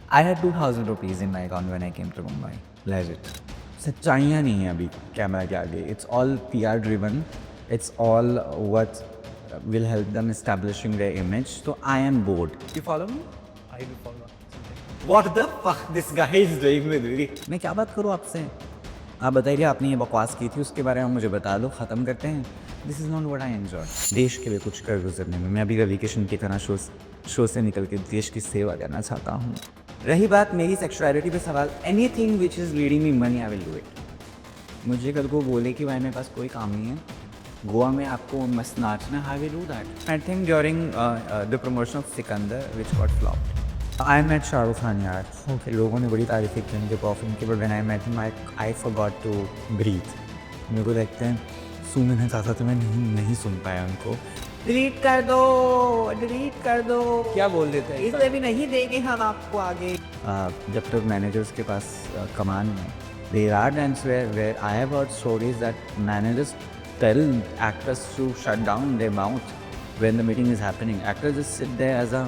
I had 2,000 rupees in my account when I came to Mumbai. Legit. सच्चाइयाँ नहीं है अभी camera के आगे. It's all PR driven. It's all what will help them establishing their image. So I am bored. You follow me? I will follow. What the fuck this guy is doing with me? मैं क्या बात करूँ आपसे? आप बताइए, आपने ये बकवास की थी उसके बारे में मुझे बता दो, ख़त्म करते हैं. This is not what I enjoy. देश के लिए कुछ कर गुजरने में मैं अभी वेकेशन की तरह शो से निकल के देश की सेवा करना चाहता हूँ. रही बात मेरी सेक्सुअलिटी पे सवाल, anything which is leading me money I will do it. मुझे कल को बोले कि भाई मेरे पास कोई काम नहीं है, गोवा में आपको मस्त नाचना, I will do that. I think during the promotion of Sikandar which got flopped, I met Shahrukh Khan यार. Okay. लोगों ने बड़ी तारीफ़ें की उनके परफ्यूम की, but when I met him I forgot to breathe. मेरे को देखते हैं सुनना चाहता तो मैं नहीं सुन पाया उनको. डिलीट कर दो क्या बोल देते हैं? इसलिए भी नहीं देंगे हम आपको आगे. जब तक मैनेजर्स के पास कमान में, there are times where I have heard stories that managers tell actors to shut down their mouth when the meeting is happening. Actors just sit there as a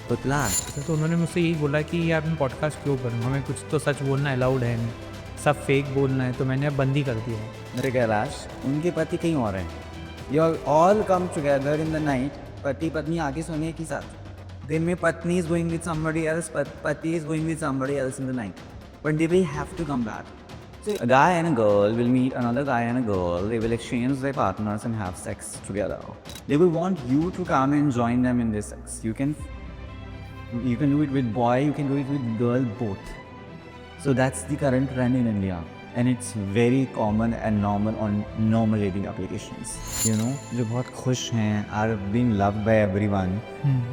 पुतला. तो उन्होंने मुझसे यही बोला कि ये आपने पॉडकास्ट क्यों करूँ, हमें कुछ तो सच बोलना अलाउड है नहीं, सब फेक बोलना है, तो मैंने अब बंद ही कर दिया है. मेरे कैलाश, उनके पति कहीं और हैं. You all come together in the night. पति पत्नी आगे सोने के साथ. दिन में पत्नी is going with somebody else, पति is going with somebody else in the night. But they will have to come back. So a guy and a girl will meet another guy and a girl. They will exchange their partners and have sex together. They will want you to come and join them in this sex. You can do it with boy, you can do it with girl, both. So that's the current trend in India, and it's very common and normal on normal dating applications. You know, जो बहुत खुश हैं, are being loved by everyone,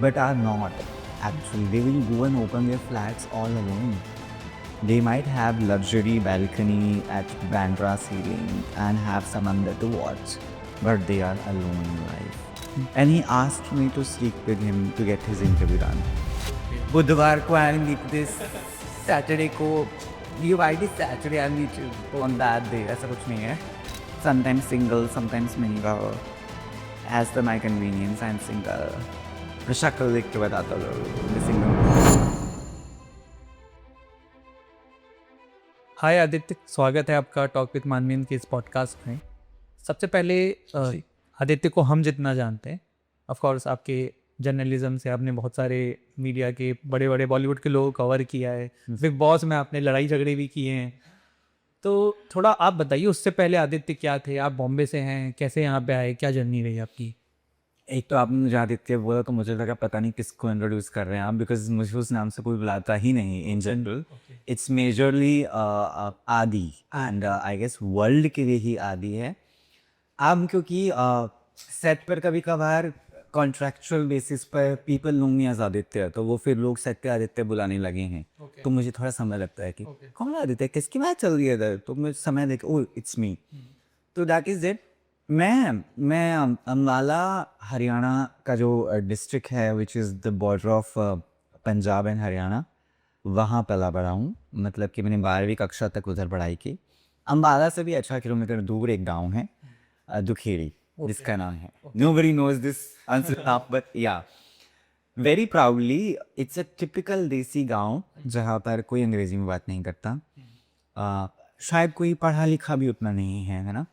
but are not actually. They will go and open their flats all alone. They might have luxury balcony at Bandra ceiling and have someone there to watch, but they are alone in life. And he asked me to speak with him to get his interview done. बुधवार को I meet this, Saturday को you I this Saturday I meet on that day. ऐसा कुछ नहीं है. Sometimes single, sometimes mingle, as per my convenience. I am single. शक्ल देख के बताता हूँ सिंगल. हाय आदित्य, स्वागत है आपका टॉक विद मानवीन के इस पॉडकास्ट में. सबसे पहले आदित्य को हम जितना जानते हैं, ऑफ कोर्स आपके जर्नलिज्म से आपने बहुत सारे मीडिया के बड़े बड़े बॉलीवुड के लोग कवर किया है, बिग बॉस में आपने लड़ाई झगड़े भी किए हैं. तो थोड़ा आप बताइए, उससे पहले आदित्य क्या थे? आप बॉम्बे से हैं, कैसे यहाँ पे आए, क्या जर्नी रही आपकी? एक तो आपने मुझे आदित्य बोला तो मुझे लगा पता नहीं किसको इंट्रोड्यूस कर रहे हैं आप, बिकॉज मुझे उस नाम से कोई बुलाता ही नहीं इन जनरल. इट्स मेजरली आदि, एंड आई गेस वर्ल्ड के लिए ही आदि है. अब क्योंकि सेट पर कभी कभार कॉन्ट्रैक्चुअल बेसिस पर पीपल नोम मी एज आदित्य, तो वो फिर लोग सेट पे आदित्य बुलाने लगे हैं. तो मुझे थोड़ा समय लगता है कि कौन आदित्य, किसकी मैच चल रही है इधर, तो मुझे समय देख, ओ इट्स मी. तो दैट इज इट. मैं अम्बाला हरियाणा का जो डिस्ट्रिक्ट है which is the border of Punjab and Haryana, वहाँ पला बड़ा हूँ. मतलब कि मैंने 12वीं कक्षा तक उधर पढ़ाई की. अम्बाला से भी 18 किलोमीटर दूर एक गांव है दुखेड़ी, जिसका नाम है, nobody knows this answer now, but yeah very proudly it's a typical desi gaon जहाँ पर कोई अंग्रेजी में बात नहीं करता. शायद कोई पढ़ा लिखा भी उतना नहीं है ना.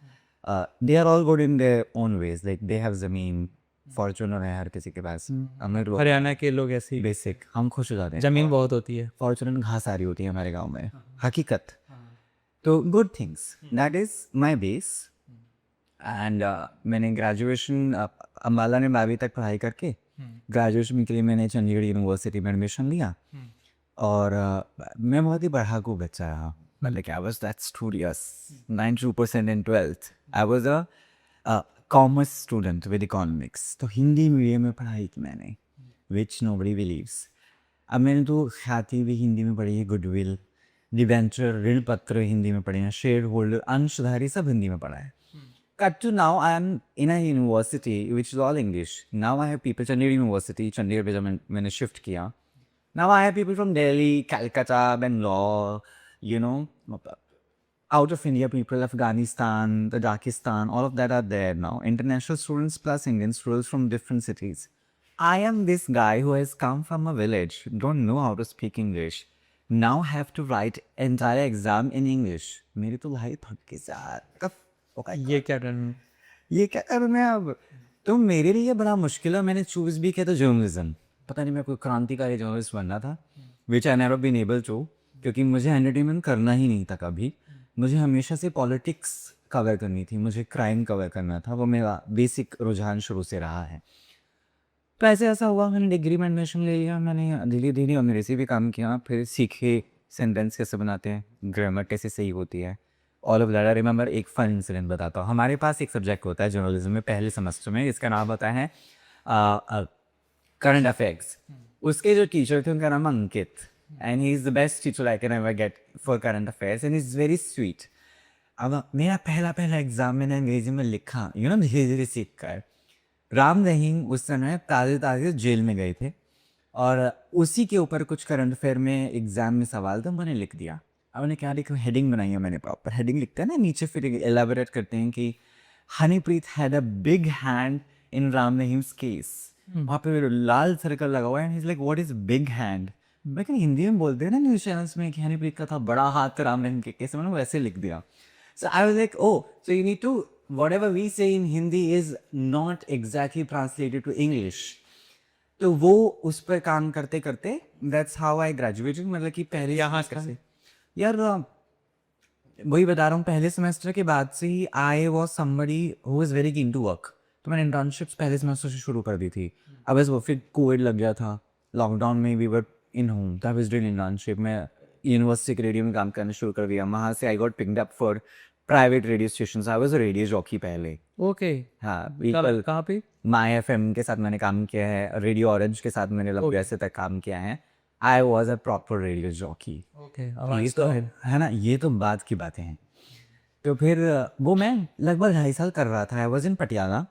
They are all good in their own ways. Like they have ज़मीन, फॉर्चूनर है हर किसी के पास. हरियाणा के लोग ऐसे ही, बेसिक हम खुश हो जाते हैं. जमीन बहुत होती है, फॉर्चूनर घास आ रही होती है हमारे गांव में, हकीकत. तो good things, that is my base. And मैंने ग्रेजुएशन अम्बाला में 12वीं तक पढ़ाई करके ग्रेजुएशन के लिए मैंने चंडीगढ़ यूनिवर्सिटी में एडमिशन लिया. और मैं बहुत ही पढ़ाकू बच्चा रहा. Like I was that studious, 92% in 12th. I was a commerce student with economics. तो हिंदी मीडियम में पढ़ाई की मैंने, which nobody believes. अब मैंने तो ख्याति भी हिंदी में पढ़ी है, गुडविल, डिवेंचर, ऋण पत्र हिंदी में पढ़े हैं, शेयर होल्डर, अंशधारी सब हिंदी में पढ़ा है. Cut to now, I am in a university which is all English. Now I have people, Chandigarh university, Chandigarh पे जब मैंने शिफ्ट किया. Now I have people from Delhi, Calcutta, Bangalore, you know, out of India people, Afghanistan, Tajikistan, all of that are there now. International students plus Indian students from different cities I am this guy who has come from a village, don't know how to speak English, now have to write entire exam in English. मेरी तो भाई थक के साथ कब ओका ये क्या करना ये क्या करूँ मैं अब। तो मेरे लिए बड़ा मुश्किल है। मैंने चूज भी किया था जर्नलिज्म। पता नहीं मैं कोई क्रांतिकारी जर्नलिस्ट बनना था, which I never been able to, क्योंकि मुझे एंटरटेनमेंट करना ही नहीं था कभी। मुझे हमेशा से पॉलिटिक्स कवर करनी थी, मुझे क्राइम कवर करना था, वो मेरा बेसिक रुझान शुरू से रहा है। तो ऐसे ऐसा हुआ, मैंने डिग्री में एडमिशन ले लिया, मैंने धीरे धीरे अंग्रेजी भी काम किया, फिर सीखे सेंटेंस कैसे बनाते हैं, ग्रामर कैसे सही होती है, all of that. I remember एक फन इंसिडेंट बताता हूँ। हमारे पास एक सब्जेक्ट होता है जर्नलिज्म में पहले सेमेस्टर में, इसका नाम होता है करंट अफेयर्स। उसके जो टीचर थे उनका नाम Ankit, and he is the best teacher I can ever get for current affairs, and is very sweet. अब मेरा पहला एग्जाम मैंने अंग्रेजी में लिखा, धीरे धीरे सीख कर। राम रहीम उस समय ताज़े जेल में गए थे, और उसी के ऊपर कुछ करंट अफेयर में एग्जाम में सवाल था, मैंने लिख दिया। अब मैंने क्या लिखा, हेडिंग बनाई है मैंने, प्रॉपर हेडिंग लिखते हैं ना, नीचे फिर एलाबोरेट करते हैं कि Honeypreet had a big hand in Ram Rahim's case. वहाँ पे लाल सर्कल लगा हुआ है, like what is big hand. मैं कहीं हिंदी में बोलते हैं ना न्यूज़ चैनल्स में कि हनीप्रीत का था बड़ा हाथ राम रहीम के केस, मैंने वैसे लिख दिया। So I was like, oh, so you need to, whatever we say in Hindi is not exactly translated to English. तो वो उस पर काम करते करते that's how I graduated। मतलब कि पहले यहाँ कैसे यार, वही बता रहा हूँ, पहले सेमेस्टर के बाद से ही I was somebody who was very keen to work। तो मैंने इंटर्नशिप्स पहले सेमेस्टर से शुरू कर दी थी। अब बस वो फिर कोविड लग गया था, लॉकडाउन में वी वर इन होम, तो आई वाज डूइंग इंटर्नशिप। मैं यूनिवर्सिटी के रेडियो में काम करना शुरू कर दिया, वहाँ से I got picked up for private radio station. I was a radio jockey पहले। ओके हाँ, कहाँ पे माई एफएम के साथ मैंने काम किया है, रेडियो ऑरेंज के साथ मैंने लंबे ऐसे तक काम किया है। I was a proper radio jockey. Okay ये तो है ना, ये तो बात की बातें हैं। तो फिर वो मैं लगभग 2.5 साल कर रहा था। I was in Patiala.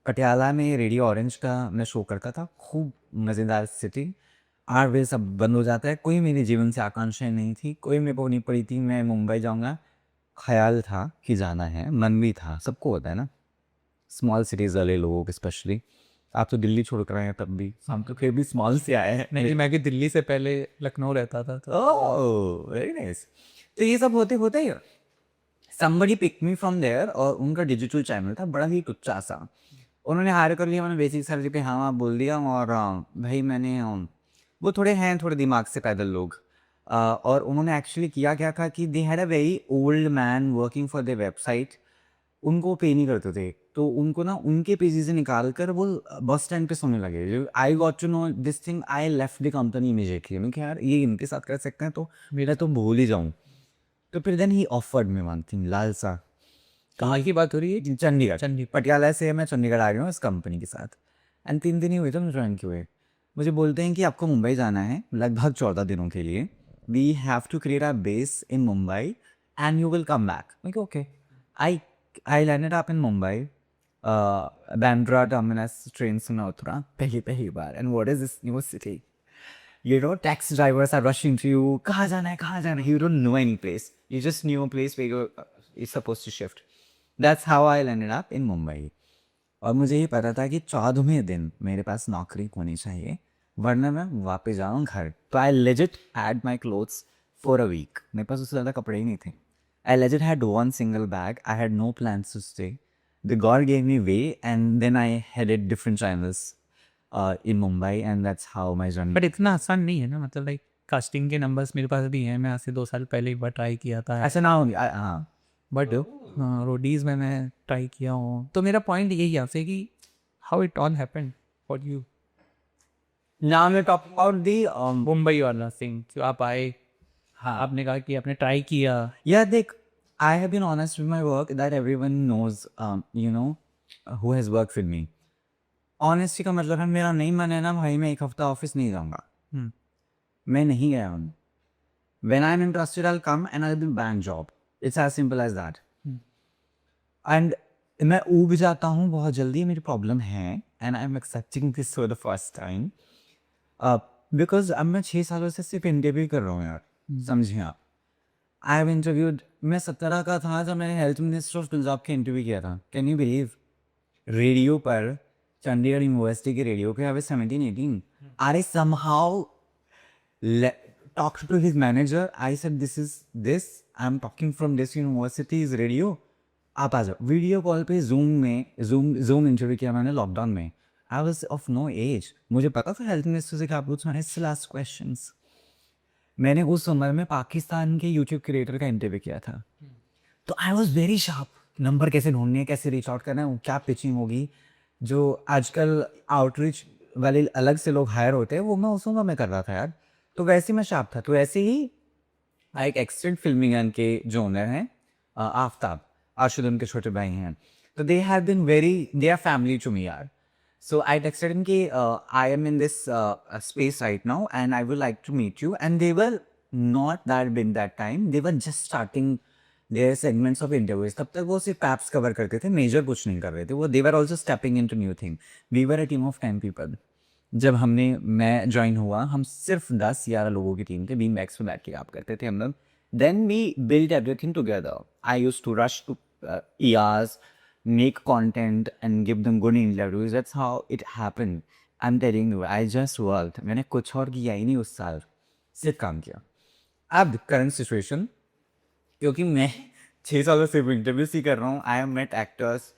Patiala में रेडियो ऑरेंज का मैं शो करता था, खूब मज़ेदार सिटी। 8 बजे सब बंद हो जाता है। कोई मेरे जीवन से आकांक्षाएं नहीं थी, कोई मेरे को नहीं पड़ी थी मैं मुंबई जाऊंगा। ख्याल था कि जाना है, मन भी था, सबको होता है ना, स्मॉल सिटीज़ वाले लोगों को स्पेशली। आप तो दिल्ली छोड़ कर आए हैं, तब भी हम तो फिर भी स्मॉल से आए हैं। नहीं, मैं कि दिल्ली से पहले लखनऊ रहता था तो ओह वेरी नाइस। तो ये सब होते होते somebody picked me from there, और उनका डिजिटल चैनल था बड़ा ही टुच्चा सा। उन्होंने हायर कर लिया, मैंने बेसिक सैलरी पे हाँ बोल दिया। और भाई मैंने वो थोड़े हैं, थोड़े दिमाग से पैदल लोग, और उन्होंने एक्चुअली किया क्या था कि they had a very old man working for the website. उनको पे नहीं करते थे, तो उनको ना उनके पेजी से निकाल कर वो बस स्टैंड पे सोने लगे। I got to know this thing, I left the company immediately. मैं यार ये इनके साथ कर सकते हैं तो मेरा तो भूल ही जाऊँ। तो फिर then he offered me one thing, लालसा। कहाँ की बात हो रही है? चंडीगढ़। पटियाला से मैं चंडीगढ़ आ गया हूँ इस कंपनी के साथ, एंड 3 दिन ही हुए थे मुझे ज्वाइन किए हुए। मुझे बोलते हैं कि आपको मुंबई जाना है लगभग 14 दिनों के लिए। We have to create a base in Mumbai and you will come back. Okay. I landed up in Mumbai, Bandra terminus train से मैं उतरा पहली बार, and what is this new city. Taxi drivers are rushing to you. कहाँ जाना है? You don't know any place. You just knew a place where you're supposed to shift. That's how I ended up in Mumbai. और मुझे ये पता था कि 14वें दिन मेरे पास नौकरी होनी चाहिए, वरना मैं वापस जाऊँ घर। तो I legit had my clothes for a week. मेरे पास उससे ज़्यादा कपड़े ही नहीं थे। I legit had one single bag. I had no plans to stay. The God gave me way, and then I headed different channels in Mumbai, and that's how my journey. But इतना आसान नहीं है ना, मतलब like casting के numbers मेरे पास भी हैं। मैं आज से 2 साल पहले एक बार ट्राई किया था, ऐसा ना हो। हाँ, बट रोडीज़ में मैं ट्राई किया हूँ। तो मेरा पॉइंट यही है आपसे कि how it all happened for you. now मैं टॉप अबाउट दी मुंबई वाला थिंग जो आप आए, हाँ, आपने कहा कि आपने ट्राई किया। या देख, I have been honest with my work that everyone knows, who has worked with me. Honesty का मतलब है मेरा नहीं मन है ना भाई, मैं 1 हफ्ता ऑफिस नहीं जाऊँगा। मैं नहीं गया हूँ। When I'm interested, I'll come and I'll be bank job. It's as simple as that. And मैं ऊब जाता हूँ बहुत जल्दी, मेरी प्रॉब्लम है, and I'm accepting this for the first time. Because अब मैं 6 सालों से सिर्फ इंटरव्यू कर रहा हूँ यार, समझिए आप। आई हैव इंटरव्यूड, मैं 17 का था जब मैंने हेल्थ मिनिस्टर ऑफ पंजाब के इंटरव्यू किया था। Can you believe? रेडियो पर चंडीगढ़ यूनिवर्सिटी के रेडियो पे, I was 17-18. I somehow talked to his manager. I said, this is this. I'm talking from this university's radio. आप आ जाओ. वीडियो कॉल पे जूम इंटरव्यू किया मैंने लॉकडाउन में. I was of no age. मुझे पता था हेल्थ मिनिस्टर से क्या पूछना है. Last questions. मैंने उस उम्र में पाकिस्तान के यूट्यूब क्रिएटर का इंटरव्यू किया था. तो I was very sharp. Number कैसे ढूंढने हैं, कैसे रीच आउट करना है, क्या पिचिंग होगी. जो आजकल आउटरीच वाले अलग से लोग हायर होते हैं, वो मैं उस उम्र में कर रहा था यार. तो वैसे मैं शार्प था. तो ऐसे ही एक एक्सटेंट फिल्मिंग के जो ओनर हैं आफ्ताब, आशुद उनके छोटे भाई हैं. तो they have been very, they are family to me यार. So I texted him कि I am in this space right now and I would like to meet you. And they were not that big that time. They were just starting their segments of interviews. तब तक वो सिर्फ paps cover करते थे, major कुछ नहीं कर रहे थे वो. They were also stepping into new thing. We were a team of 10 people. जब मैं ज्वाइन हुआ, हम सिर्फ 10-11 लोगों की टीम थे. बीमबैक्स पे बैठ के आप करते थे हम लोग. Then we built everything together. I used to rush to ERs, make content and give them good interviews. That's how it happened. I'm telling you, I just worked. मैंने कुछ और किया ही नहीं उस साल, सिर्फ काम किया. अब करंट सिचुएशन, क्योंकि मैं 6 सालों से इंटरव्यूज ही कर रहा हूँ. I have met actors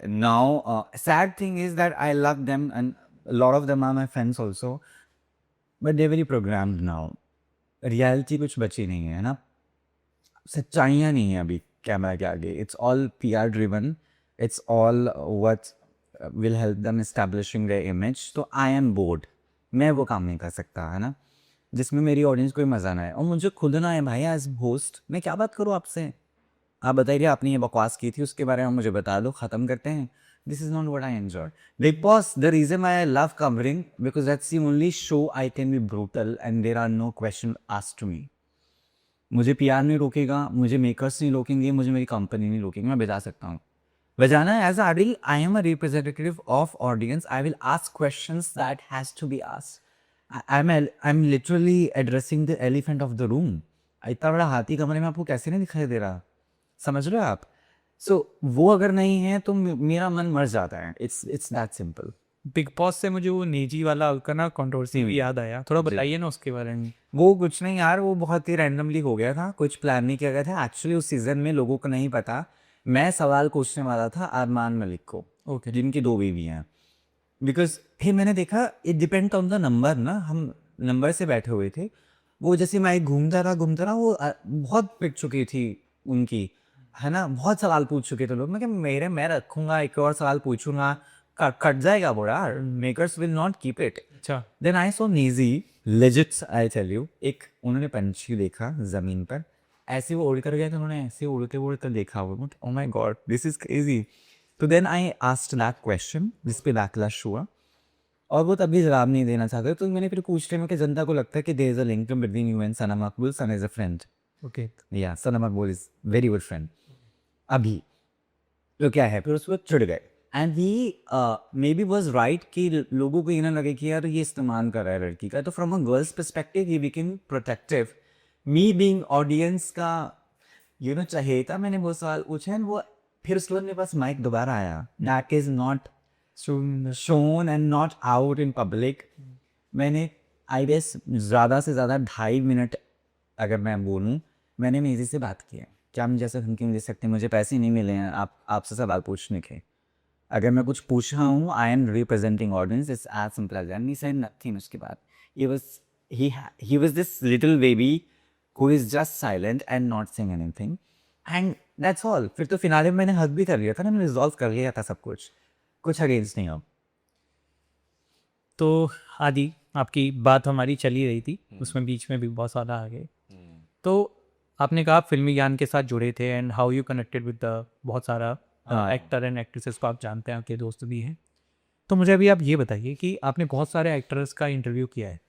now. Sad thing is that I love them and lot of them are my friends also, but they very programmed now. Reality कुछ बची नहीं है ना, सच्चाइयाँ नहीं है अभी कैमरा के आगे. It's all PR driven. It's all what will help them establishing there image. तो आई एम बोर्ड. मैं वो काम नहीं कर सकता है ना, जिसमें मेरी ऑडियंस को मज़ा ना आए. और मुझे खुद ना है भाई, एज होस्ट मैं क्या बात करूँ आपसे. आप बताइए, आपने ये बकवास की थी, उसके बारे में मुझे बता दो, ख़त्म करते हैं. This is not what I enjoy. Bigg Boss, the reason I love covering because that's the only show I can be brutal and there are no question asked to me. मुझे PR नहीं रोकेगा, मुझे makers नहीं रोकेंगे, मुझे मेरी company नहीं रोकेंगे. मैं बता सकता हूँ बजाना है. As Adil, I am a representative of audience. I will ask questions that has to be asked. I'm literally addressing the elephant of the room. इतना बड़ा हाथी कमरे में आपको कैसे नहीं दिखाई दे रहा, समझ रहे हो आप. सो वो अगर नहीं है तो मेरा मन मर जाता है. It's that simple. Big boss से मुझे वो निजी वाला का ना कंट्रोवर्सी भी याद आया. थोड़ा बताइए ना उसके बारे में. वो कुछ नहीं यार, वो बहुत ही रैंडमली हो गया था, कुछ प्लान नहीं किया गया था. एक्चुअली उस सीजन में लोगों को नहीं पता, मैं सवाल पूछने वाला था अरमान मलिक को, ओके, जिनकी 2 बीवी हैं. बिकॉज फिर मैंने देखा it depend on the number ना, हम नंबर से बैठे हुए थे. वो जैसे मैं घूमता रहा वो बहुत पिट चुकी थी उनकी, है ना. बहुत सवाल पूछ चुके थे लोग. मैं रखूंगा, एक और सवाल पूछूंगा, कट जाएगा बोरा. Makers will not keep it. अच्छा. देन आई सो नीजी लेजिट्स, आई टेल यू. एक उन्होंने पंछी देखा ज़मीन पर, ऐसे वो उड़ कर गया था. उन्होंने ऐसे उड़ते उड़ते देखा वो. Oh my god, this is crazy. तो then I asked that question जिस पे बैकलैश हुआ, और वो तभी जवाब नहीं देना चाहते. तो मैंने फिर पूछ लिया कि जनता को लगता है कि there is a link between you and Sana Maqbool. Son is a friend. Okay, yeah Sana Maqbool is very good friend. अभी तो क्या है, फिर उस वक्त चिढ़ गए. And he may be was right कि लोगों को ये ना लगे कि यार ये इस्तेमाल कर रहा है लड़की का. तो from a girls perspective he became protective. Me being audience का चहेता, मैंने वो सवाल पूछे एंड वो फिर उसके बाद मेरे पास माइक दोबारा आया. That is not shown and not out in public. मैंने आई गेस ज़्यादा से ज़्यादा 2.5 मिनट अगर मैं बोलूँ, मैंने मेजी से बात की है. क्या हम जैसे धमकी नहीं दे सकते, मुझे पैसे नहीं मिले हैं आपसे सवाल पूछने के. अगर मैं कुछ पूछ रहा हूँ, I am representing audience. It's as simple as that. He said nothing. उसके बाद he was this little baby who is just silent and not saying anything, and that's all. फिर तो फिनाले में मैंने हक भी कर लिया था ना, मैंने रिजॉल्व कर लिया था सब कुछ अगेंस्ट नहीं. अब तो आदि, आपकी बात हमारी चली रही थी, उसमें बीच में बिग बॉस वाला आ गए. तो आपने कहा आप फिल्मी ज्ञान के साथ जुड़े थे and how you connected with the बहुत सारा एक्टर एंड एक्ट्रेसेस को आप जानते हैं, आपके दोस्त भी हैं. तो मुझे अभी आप ये बताइए कि आपने बहुत सारे एक्टर्स का इंटरव्यू किया है.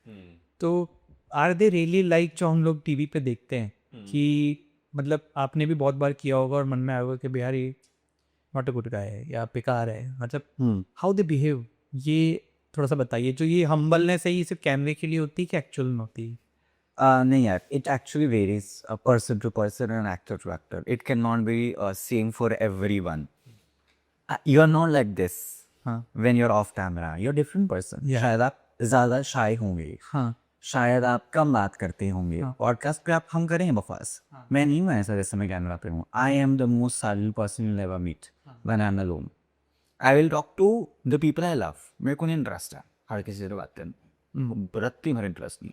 तो आर दे रियली लाइक जो हम लोग टीवी पे देखते हैं, कि मतलब आपने भी बहुत बार किया होगा और मन में आया होगा कि बिहार ये नॉट अ गुड गाय है या बेकार है, मतलब हाउ दे बिहेव, ये थोड़ा सा बताइए. जो ये हम्बलनेस है, ये सिर्फ कैमरे के लिए होती है कि एक्चुअल में होती है? नहीं यार, it actually varies person to person and actor to actor. It can not be same for every one. You are not like this. हाँ when you are off camera you are different person. शायद आप ज़्यादा शाय होंगे, हाँ शायद आप कम बात करते होंगे। हाँ। पॉडकास्ट पे आप हम करें बफास, मैं नहीं हूँ ऐसा जैसे मैं कैमरा पे हूँ। I am the most silent person you ever meet when I am alone. I will talk to the people I love. मेरे को नहीं इंटरेस्ट है हर किसी से बात करने, रत्ती भर इंटरेस्ट नहीं।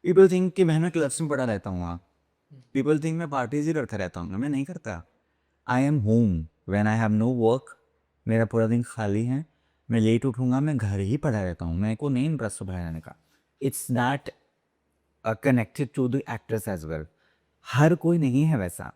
पीपल थिंक कि मैं क्लब्स में पड़ा रहता हूँ वहाँ, पीपल थिंक मैं पार्टीज ही करता रहता हूँ, मैं नहीं करता। I am home when I have no work. मेरा पूरा दिन खाली है, मैं लेट उठूँगा, मैं घर ही पड़ा रहता हूँ, मेरे को नहीं इंटरेस्ट बाहर आने का। It's not connected to the actors as well. हर कोई नहीं है वैसा।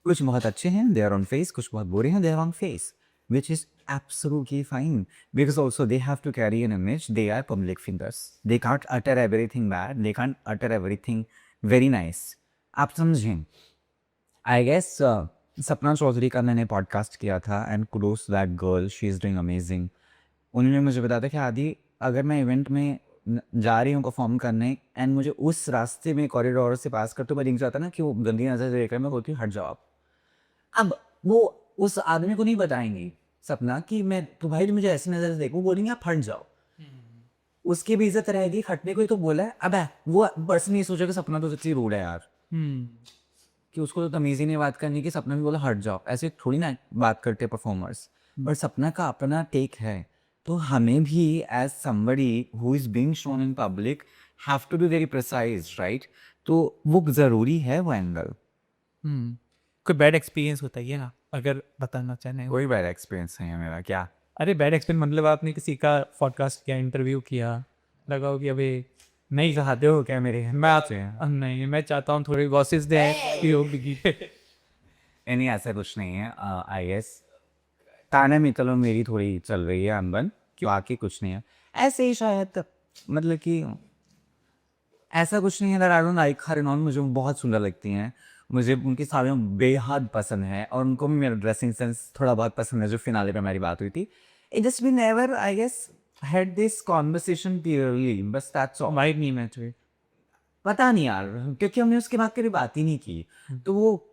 कुछ बहुत अच्छे हैं, दे आर ऑन फेस, कुछ बहुत बुरे हैं, they are on face, which is absolutely fine, because also they have to carry an image, they are public figures, they can't utter everything bad, they can't utter everything very nice. आप समझें। I guess Sapna Chaudhary का मैंने podcast किया था and kudos that girl, she is doing amazing. उन्होंने मुझे बताया था कि आदि अगर मैं इवेंट में जा रही हूँ परफॉर्म करने एंड मुझे उस रास्ते में कॉरिडोर से पास करते हुए दिख जाता ना कि वो गंदी नज़र से देखकर मैं बोलती हूँ हट जाओ आप। अब वो उस आदमी को नहीं बताएंगी सपना कि मैं तो भाई मुझे ऐसी नज़र से देखूँ, बोलेंगे आप हट जाओ। उसकी भी इज्जत रहेगी, हटने को ही तो बोला है। अब वो पर्सन ये सोचेगा सपना तो सच्ची रूड है यार, कि उसको तो तमीज़ ही नहीं बात करनी कि सपना भी बोला हट जाओ। ऐसे थोड़ी ना बात करते परफॉर्मर्स। पर सपना का अपना टेक है, तो हमें भी as somebody who is being shown in public have to be very precise, right? तो वो ज़रूरी है वो एंगल। कोई बैड एक्सपीरियंस होता है ना अगर बताना चाहें? कोई बैड एक्सपीरियंस नहीं है मेरा। क्या? अरे बैड एक्सपीरियंस मतलब आपने किसी का पॉडकास्ट किया, इंटरव्यू किया, लगा हो कि अभी नहीं चाहते हो क्या मेरे? मैं आपसे नहीं, मैं चाहता हूँ थोड़ी गॉसिप्स दें कि हो बिकी। नहीं ऐसा कुछ नहीं है। आई एस ताना मितलो मेरी थोड़ी चल रही है अनबन, बाकी कुछ नहीं है। ऐसे ही शायद मतलब कि ऐसा कुछ नहीं है। That I don't like her non, मुझे वो बहुत सुंदर लगती हैं, मुझे उनकी साड़ियाँ बेहद पसंद है और उनको भी मेरा ड्रेसिंग सेंस थोड़ा बहुत पसंद है, जो फिनाले पे हमारी बात हुई थी। It just we never I guess had this conversation clearly, बस दैट्स ऑल। वाइब नहीं मैच हुई। पता नहीं यार, क्योंकि हमने उसके बाद कभी बात ही नहीं की, तो वो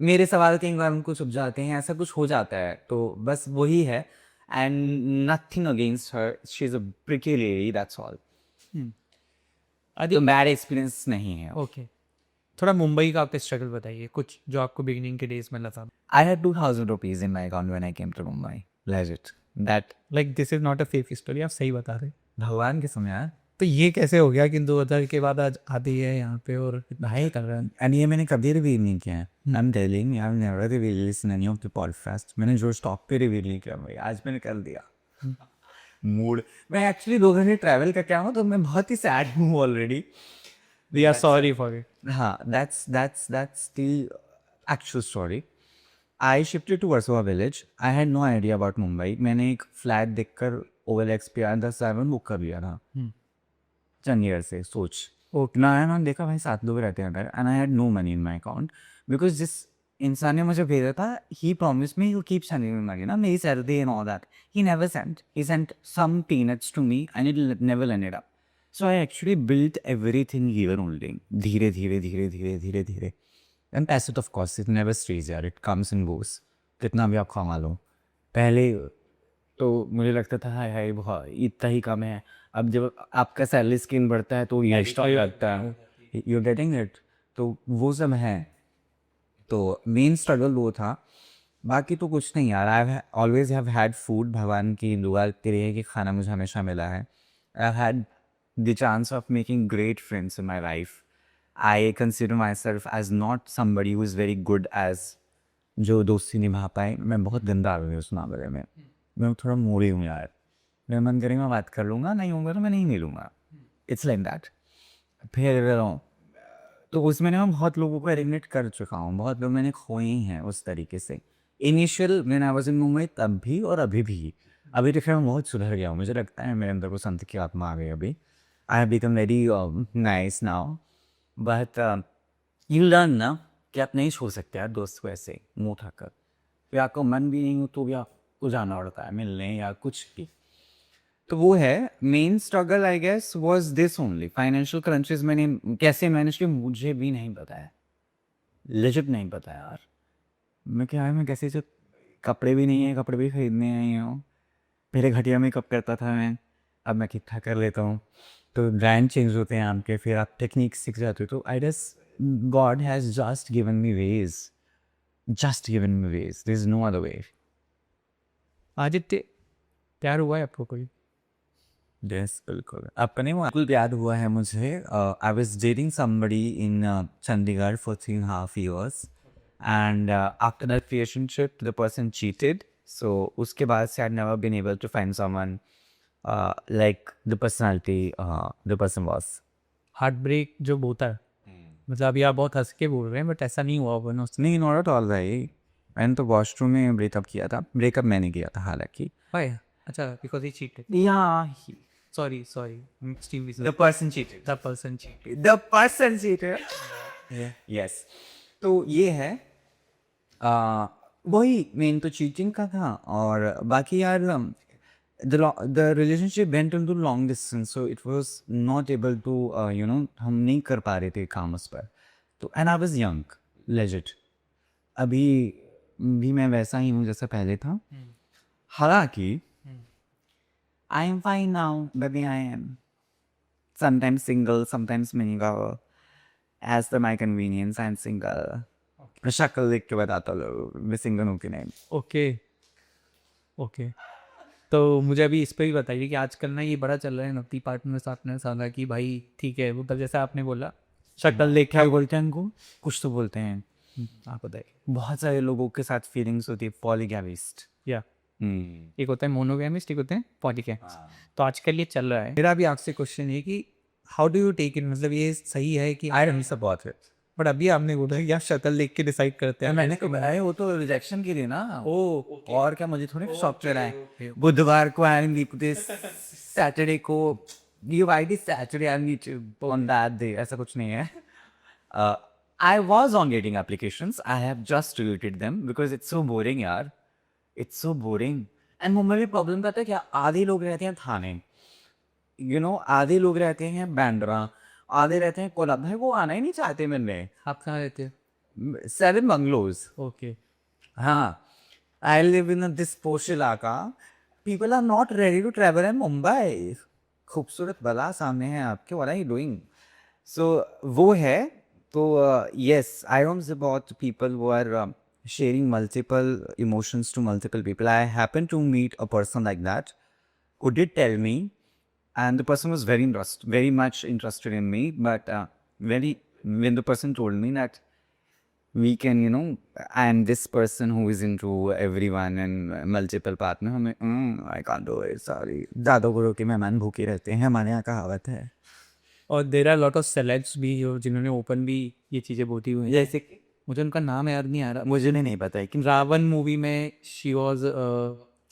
मेरे सवाल कई बार उनको छुप जाते हैं, ऐसा कुछ हो जाता है, तो बस वही है। And nothing against her, she is a pretty lady, that's all. तो बैड एक्सपीरियंस नहीं है। ओके, थोड़ा मुंबई का आपका स्ट्रगल बताइए कुछ जो आपको बिगिनिंग के डेज में लगा। I had 2,000 rupees in my account when I came to Mumbai. Legit. That like this is not a fake story, आप सही बता रहे। भगवान के समय यार। तो ये कैसे हो गया कि 2000 के बाद आज आती है यहाँ पे और भाई कर रहा है, and ये मैंने कभी रिवील नहीं किया है। I'm telling you, I've never revealed this in any of the podcast. मैंने जो स्टॉक पे रिवील नहीं किया भाई, आज मैंने कर दिया। मूड, मैं एक्चुअली 2 घंटे ट्रैवल करके आया हूँ, तो मैं बहुत ही सैड हूँ already. We are sorry for it. हाँ, that's the actual story. I shifted to Versova village. I had no idea about Mumbai. मैंने एक फ्लैट देखकर OLX पे 10,000 बुक कर लिया था चंडीगढ़ से। सोच उतना आया, मैंने देखा भाई 7 लोग रहते हैं अगर, and I had no money in my account, because जिस इंसान ने मुझे भेजा था he promise me you keep sending me money ना, मेरी salary and all that. He never sent, he sent some peanuts to me and it never landed up. So I actually built everything here only, धीरे धीरे धीरे धीरे धीरे धीरे। And पैसे तो ऑफकोर्स इट नेवर स्टेज यार, इट कम्स एंड गोस, कितना भी आप कमा लो। पहले तो मुझे लगता था हाय हाय बहुत इतना ही कम है, अब जब आपका सैलरी स्कीम बढ़ता है तो ये एक्स्ट्रा लगता है, यू गेटिंग इट। तो वो सब है, तो मेन स्ट्रगल वो था, बाकी तो कुछ नहीं यार। I always have had food, भगवान की दुआ तेरी है कि खाना मुझे हमेशा मिला है। I had the chance of making great friends in my life. I consider myself as not somebody who is very good as जो दोस्ती निभा पाए। मैं बहुत गंदा आदमी उस मामले में, मैं थोड़ा मोड़ी हूँ यार। मेरा मन करेगा बात कर लूँगा, नहीं होगा तो मैं नहीं मिलूँगा। It's like that. फिर तो उसमें ना मैं बहुत लोगों को एलिमिनेट कर चुका हूँ, बहुत लोग मैंने खोए ही हैं उस तरीके से। Initial when I was in Mumbai तब भी और अभी भी। अभी तो खैर मैं बहुत सुधर गया हूँ, मुझे लगता है मेरे अंदर को संत की आत्मा आ गई अभी। I have become very nice now, but you learn ना कि आप नहीं छोड़ सकते यार दोस्त को ऐसे मुँह उठाकर। फिर आपका मन भी नहीं हो तो भी आपको जाना पड़ता है मिलने या कुछ भी। तो वो है main struggle I guess was this only. Financial crunches मैंने कैसे मैनेज किया मुझे भी नहीं पता है, लेजिट नहीं पता यार। मैं क्या है, मैं कैसे, जब कपड़े भी नहीं है, कपड़े भी खरीदने आई हूँ, पहले घटिया मेकअप करता था मैं, अब मैं ठीक ठाक कर लेता हूँ। तो ब्रांड चेंज होते हैं आपके, फिर आप टेक्निक सीख जाते हो। तो I guess God has just given me ways, just given me ways, there is no other way. Aditya, प्यार हुआ है आपको कोई? यस, बिल्कुल। आपका नहीं हुआ? बिल्कुल प्यार हुआ है मुझे। I was dating somebody in Chandigarh for 3.5 years and after that relationship the person cheated. So उसके बाद से I never been able to find someone like the personality the person was. Heart break जो होता है, मतलब अभी आप बहुत हंस के बोल रहे हैं बट ऐसा नहीं हुआ होगा ना उससे? नहीं, नॉट एट ऑल भाई। मैंने तो वॉशरूम में ब्रेकअप किया था। ब्रेकअप मैंने किया था हालांकि। Why? अच्छा, because he cheated. या Sorry, sorry. I'm extremely the sorry. Person cheated, The person cheated. The person cheated. Yes. तो ये है वही मेन तो चीटिंग का था। और बाकी यार the relationship went into long distance, so it was not able to you know, हम नहीं कर पा रहे थे काम उस पर। तो and I was young legit. अभी भी मैं वैसा ही हूँ जैसा पहले था। हालांकि I am fine now, baby I am sometimes single, sometimes mingle, as per my convenience. I am single. शक्ल देख के बताता लो मैं सिंगल हूँ कि नहीं। Okay, okay. तो मुझे अभी इस पे भी बताइए कि आजकल ना ये बड़ा चल रहा है नकली पार्टनर्स आना कि भाई ठीक है, वो जैसा आपने बोला शक्ल देख क्या के। बोलते हैं उनको? कुछ तो बोलते हैं। आप बताइए। बहुत सारे लोगों के साथ फीलिंग्स होती है, पॉलीगैमिस्ट। या एक होता है मोनोगैमिस्ट, एक होते हैं पॉलीगैमिस्ट। तो आजकल ये चल रहा है। मेरा भी आपसे क्वेश्चन है कि how do you take it, मतलब ये सही है कि I don't support it. But अभी आपने बोला कि आप शक्ल देख के डिसाइड करते हैं। मैंने कहा भाई वो तो रिजेक्शन के लिए ना। ओ, और क्या, मुझे थोड़ी सॉफ्टवेयर है बुधवार को आई नीड दिस, सैटरडे को you I this, Saturday I need on that day, ऐसा कुछ नहीं है। I was on dating applications, I have just deleted them because it's so boring यार, it's so boring. And Mumbai में problem पता है क्या? आधे लोग रहते हैं थाने, यू नो, आधे लोग रहते हैं बैंड्रा, आधे रहते हैं कोलाब। भाई वो आना ही नहीं चाहते मिलने। आप कहाँ रहते हैं? 7 बंगलोज। ओके। हाँ, I live in this posh इलाका। People are not ready to travel in Mumbai. खूबसूरत बला सामने है आपके, what are you doing? So वो है। तो yes, I don't support people who are sharing multiple emotions to multiple people. I happened to meet a person like that who did tell me, and the person was very much interested in me. But when the person told me that we can, you know, I am this person who is into everyone and multiple partner, I can't do it, sorry. ज़्यादा गुरु के मेहमान भूखे रहते हैं, हमारे यहाँ कहावत है। और there are lot of celebs भी जो जिन्होंने ओपन भी ये चीज़ें बोली हुई हैं। जैसे कि मुझे उनका नाम याद नहीं आ रहा। मुझे नहीं पता है कि रावण मूवी में she was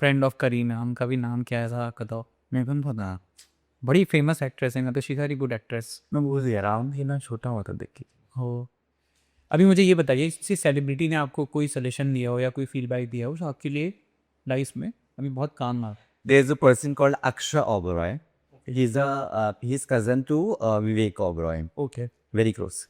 friend of Kareena, उनका भी नाम क्या है था बताओ? मेरे को नहीं पता। बड़ी फेमस एक्ट्रेस है ना, तो शी सारी गुड एक्ट्रेस मैं भूल गया, राम थी ना, छोटा हुआ था देख के। हो। अभी मुझे ये बताइए, किसी सेलिब्रिटी ने आपको कोई सजेशन दिया हो या कोई फीडबैक दिया हो जो आपके लिए लाइफ में अभी बहुत काम आ? There is a person called Akshay Oberoi. He's cousin to Vivek Oberoi. Okay. Very close.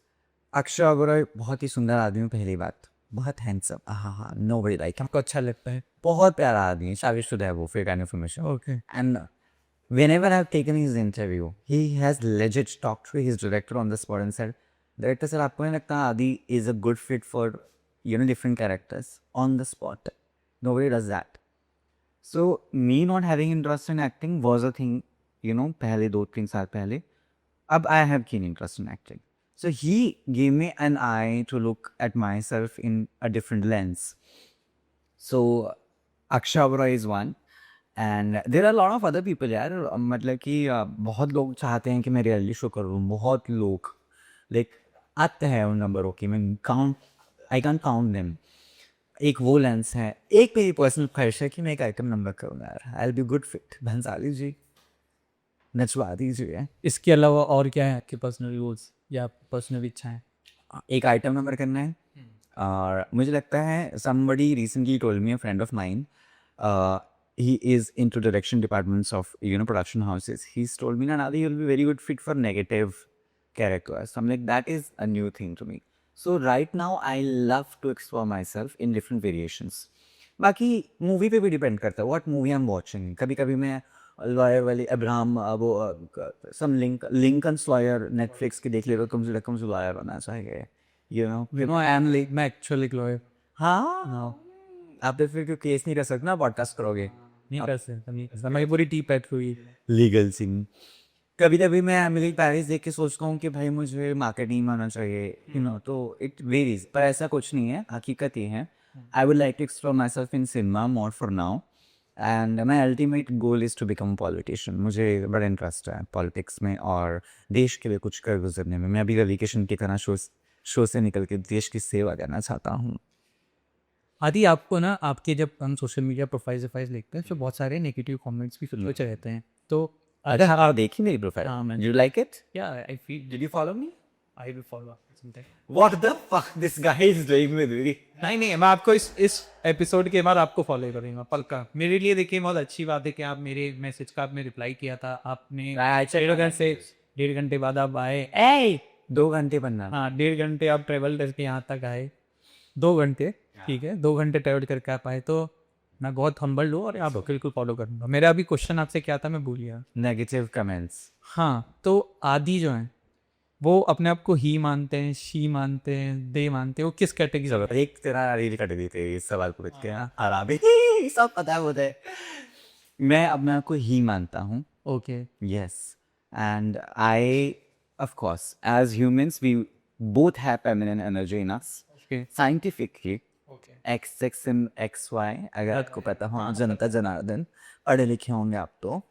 Akshay Oberoi बहुत ही सुंदर आदमी है, पहली बात। बहुत हैंडसम, हाँ, nobody like him. आपको अच्छा लगता है? बहुत प्यारा आदमी है, शादीशुदा है वो, फिर kind of information. Okay. And whenever I've taken his interview, he has legit talked to his director on the spot and said, director sir आपको नहीं लगता आदि is a good fit for, you know, different characters on the spot? Nobody does that. So me not having interest in acting was a thing, you know, पहले 2-3 साल पहले। अब I have keen interest in acting. So he gave me an eye to look at myself in a different lens. So Akshay Oberoi is one. And there are a lot of other people यार। मतलब कि बहुत लोग चाहते हैं कि मैं reality show करूँ, बहुत लोग लाइक आते हैं उन नंबरों की, मैं आई कैन काउंट देम। एक वो लेंस है। एक मेरी पर्सनल ख्वाहिश है कि मैं एक आइटम नंबर करूँ यार। I will be good fit, Bhansali ji नचवा दीजिए। इसके अलावा और क्या है आपके पर्सनल गोल्स या पर्सनल इच्छाएं? एक आइटम नंबर करना है। और मुझे लगता है somebody recently told me, a friend of mine, he is into direction departments of, you know, production houses. He's told me, Nadi, you'll be very good fit for negative characters. So I'm like, that is a new thing to me. So right now I love to explore myself in different variations. बाकी movie पे भी depend करता है what movie I am watching. कभी कभी मैं lawyer वाली Abraham वो सम लिंकन लॉयर नेटफ्लिक्स की देख ले, तो तुमसे रकम से लॉयर बनना चाहिए, you no. I am like मैं एक्चुअली लॉयर हाँ, आप तो फिर क्यों केस नहीं कर सकते ना, पॉडकास्ट करोगे. नहीं कर सकता, नहीं कर सकता. मेरी पूरी टी पैट हुई. Legal scene. कभी कभी मैं एमिली पैरिस देख के सोचता हूँ कि भाई मुझे मार्केटिंग आना चाहिए, यू नो. तो इट वेरीज, पर ऐसा कुछ नहीं है, हकीकत ये है. I would like to explore myself in cinema more for now, and my ultimate goal is to become politician. मुझे बड़ा इंटरेस्ट है पॉलिटिक्स में और देश के लिए कुछ कर गुजरने में. मैं अभी वेकेशन की तरह शो से निकल के देश की सेवा करना चाहता हूँ. आदि आपको ना, आपके जब हम सोशल मीडिया प्रोफाइल देखते हैं तो बहुत सारे नेगेटिव कमेंट्स भी कुछ रहते हैं. तो अरे हाँ, देखी मेरी प्रोफाइल. हाँ, मैंने- यू लाइक इट? क्या I feel did you follow me? I will follow sometime. What the fuck this guy is doing with me. नहीं, मैं आपको इस एपिसोड के बाद आपको फॉलो करूंगा पक्का. मेरे लिए देखिए बहुत अच्छी बात है कि आप मेरे मैसेज का आपने रिप्लाई किया था. आपने डेढ़ घंटे बाद आप आए. 2 घंटे बनना. हाँ, 1.5 घंटे आप ट्रेवल करके यहाँ तक आए. 2 घंटे, ठीक है, 2 घंटे ट्रेवल करके आप आए, तो मैं बहुत हम्बल हूँ और आप बिल्कुल फॉलो करूँगा. मेरा अभी क्वेश्चन आपसे क्या था, मैं भूल गया. Negative comments. हाँ, तो आदि जो हैं वो अपने आप को ही मानते हैं, शी मानते हैं, दे मानते हैं, वो किस कैटेगरी चलो एक तेरा रील कट देते इस सवाल को पूछ के. आराम सब पता है मुझे. मैं अपने आप को ही मानता हूँ. Okay. Yes, and I, of course, as humans, we both have feminine energy in us. Okay. Scientifically, okay. XX and XY, अगर आपको पता हो, जनता जनार्दन, पढ़े लिखे होंगे आप तो.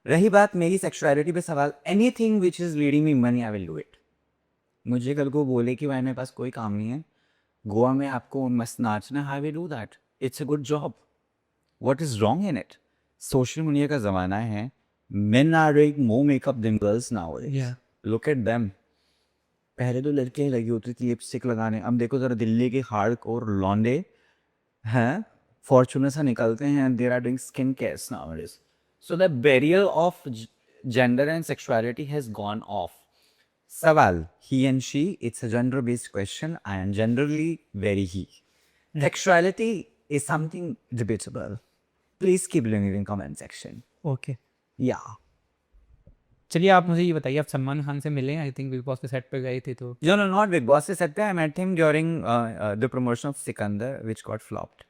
रही बात मेरी सेक्सुअलिटी पे सवाल, anything which is leading me money I will do it. मुझे कल को बोले कि भाई मेरे पास कोई काम नहीं है, गोवा में आपको मस्त नाचना, I will do that. It's a good job. What is wrong in it? Social media का ज़माना है. Men are doing more makeup than girls nowadays. Yeah. Look at them. पहले तो लड़कियाँ लगी होती थी लिपस्टिक लगाने. अब देखो ज़रा दिल्ली के हार्डकोर लौंडे हैं, फॉर्चूनर से निकलते हैं. They are doing skin cares nowadays. So the barrier of gender and sexuality has gone off. सवाल, he and she, it's a gender-based question. I am generally very he. Sexuality is something debatable. Please keep leaving in comment section. Okay. Yeah. चलिए आप मुझे ये बताइए, आप सलमान खान से मिले? I think big boss के सेट पे गए थे तो. No, no, not Big Boss. I met him during the promotion of Sikandar, which got flopped.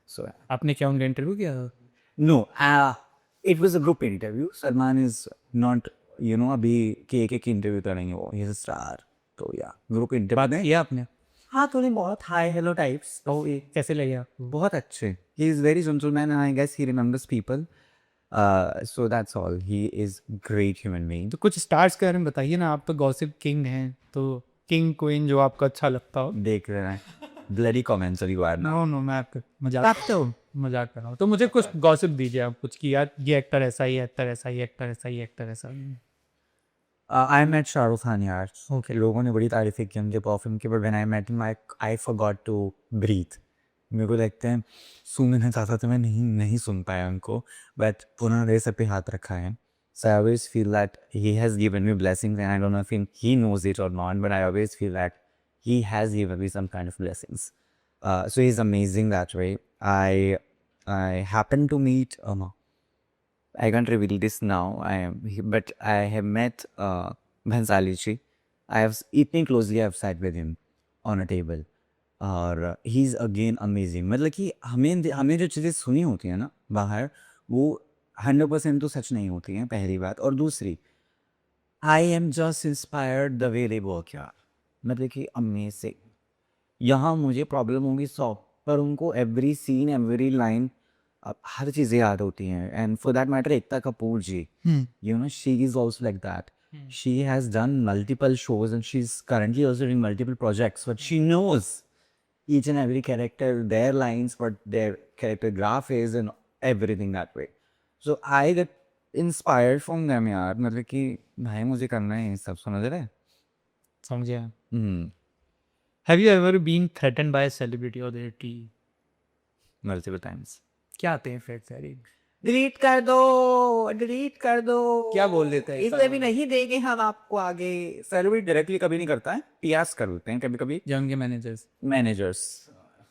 So, आपने क्या उनका इंटरव्यू किया? no, it was a group interview. Salman is not, you know, अभी के इंटरव्यू तो नहीं वो, he's a star. तो yeah, group interview. बात किया आपने? हाँ, थोड़ी बहुत हाई हेलो टाइप्स. तो ये कैसे लगे आपको? बहुत अच्छे. He is very gentleman and I guess he remembers people. So that's all. He is great human being. तो कुछ स्टार्स के बारे में बताइए ना. आप तो गॉसिप किंग हैं, तो किंग क्वीन जो आपको अच्छा लगता हो. देख रहे हैं. Bloody comments are you are now. No, मैं आपका मजाक कर रहा हूँ. तो मुझे कुछ गॉसिप दीजिए आप कुछ, कि यार ये एक्टर ऐसा ही, एक्टर ऐसा ही, एक्टर ऐसा ही, एक्टर ऐसा ही. I met शाहरुख खान यार. Okay. लोगों ने बड़ी तारीफें की उनके परफ्यूम की, but when I met him, I forgot to breathe. मेरे को लगता है सुनना चाहता था मैं, नहीं सुन पाया उनको, बट उन्होंने सब पे हाथ रखा है. So I always feel that he has given me blessings, and I don't know if he knows it or not, but I always feel that he has given me some kind of blessings. So he's amazing that way. I happened to meet I can't reveal this now. But I have met Bhansali ji. I have eaten closely. I have sat with him on a table. और he is again amazing. मतलब कि हमें जो चीज़ें सुनी होती हैं ना बाहर, वो 100% तो सच नहीं होती हैं, पहली बात. और दूसरी, I am just inspired the way they work यार. मतलब कि अमेजिंग. यहाँ मुझे प्रॉब्लम होगी 100, पर उनको एवरी सीन एवरी लाइन हर चीज़ें याद होती हैं. And for that matter Ekta Kapoor ji, you know, she is also like that. She has done multiple shows and she's currently also doing multiple projects, but she knows each and every character, their lines, what their character graph is, and everything that way. So I get inspired from them यार. मतलब कि भाई मुझे करना है ये सब, समझ रहे? समझिए. Have you ever been threatened by a celebrity और देयर टीम? Multiple times. क्या आते हैं फ्रेंड्स यार? डिलीट कर दो. क्या बोल देते हैं? इसलिए भी नहीं देंगे हम आपको आगे. सेलिब्रिटी डायरेक्टली कभी नहीं करता है, पियास कर देते हैं कभी कभी जो उनके मैनेजर्स. मैनेजर्स.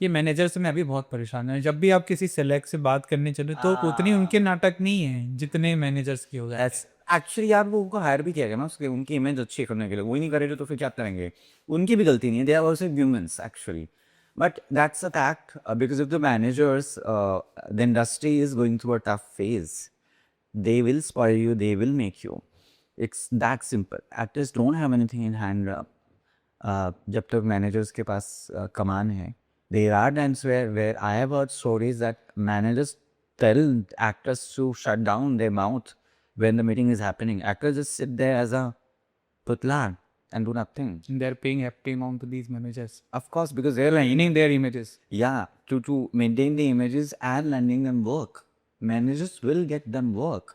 ये मैनेजर से मैं अभी बहुत परेशान हूँ। जब भी आप किसी सेलेक्ट से बात करने चले तो उतनी उनके नाटक नहीं है जितने मैनेजर्स की हो जाए। एक्चुअली यार वो उनको हायर भी किया गया ना उसके उनकी इमेज अच्छी करने के लिए, वही नहीं करेंगे तो फिर क्या करेंगे? उनकी भी गलती नहीं है, they are also humans actually, but that's a fact because of the managers the industry is going through a tough phase, they will spoil you, they will make you. It's that simple. Actors don't have anything in hand. जब तक managers के पास कमान है, there are times where I have heard stories that managers tell actors to shut down their mouth when the meeting is happening. Actors just sit there as a putla and do nothing. They're paying hefty amount to these managers. Of course, because they're like, Meaning their images. yeah, to maintain the images and landing them work. Managers will get them work.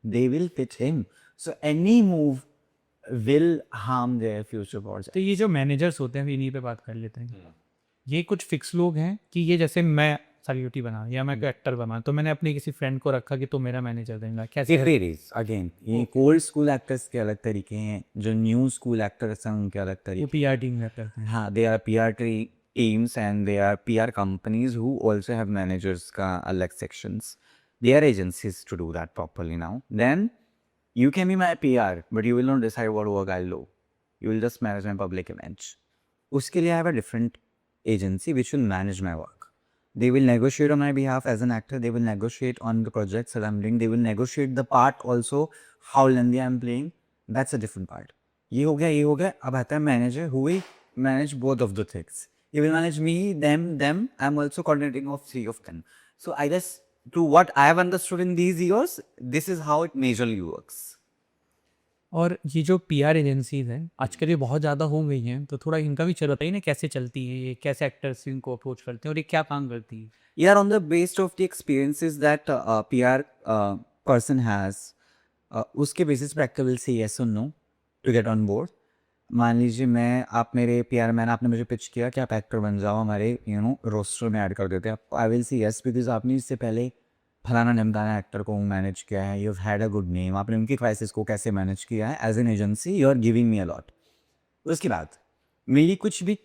They will pitch in. So any move will harm their future project. तो ये जो managers होते हैं इन्हीं पे बात कर लेते हैं। ये कुछ फिक्स लोग हैं कि ये जैसे मैं सेलिब्रिटी बना या मैं कोई एक्टर बना तो मैंने अपने किसी फ्रेंड को रखा कि तो मेरा मैनेजर देगा कैसे? It varies. Again, ये old school actors के अलग तरीके हैं, जो new school actors हैं उनके अलग तरीके। वो पीआर टीम में करते हैं। हाँ, they are PR teams and they are PR companies who also have managers का अलग sections. They are agencies to do that properly now. Then you can be my PR, but you will not decide what work I'll do. You will just manage my public image. उसके लिए I have a different agency which will manage my work. They will negotiate on my behalf as an actor. They will negotiate on the projects that I'm doing. They will negotiate the part also, how lengthy I'm playing. That's a different part. ये हो गया. अब आता है manager who will manage both of the things. He will manage me, them. I'm also coordinating of three of them. So I guess to what I have understood in these years, this is how it majorly works. और ये जो PR agencies हैं आजकल ये बहुत ज़्यादा हो गई हैं तो थोड़ा इनका भी चल बताइए ना कैसे चलती है ये, कैसे एक्टर्स इनको अप्रोच करते हैं और ये क्या काम करती है? Yeah, on the based of the experiences that PR person has, उसके basis पे actor will say yes or no to get on board. मान लीजिए आप मेरे PR मैन, आपने मुझे पिच किया कि आप एक्टर बन जाओ हमारे रोस्टर में ऐड कर देते हैं, I will see yes because आपने इससे पहले फलाना ढमकाना एक्टर को मैनेज किया है, you had a good name, आपने उनकी क्राइसिस को कैसे मैनेज किया है as an agency, you are giving me a lot. उसके बाद मेरी कुछ भी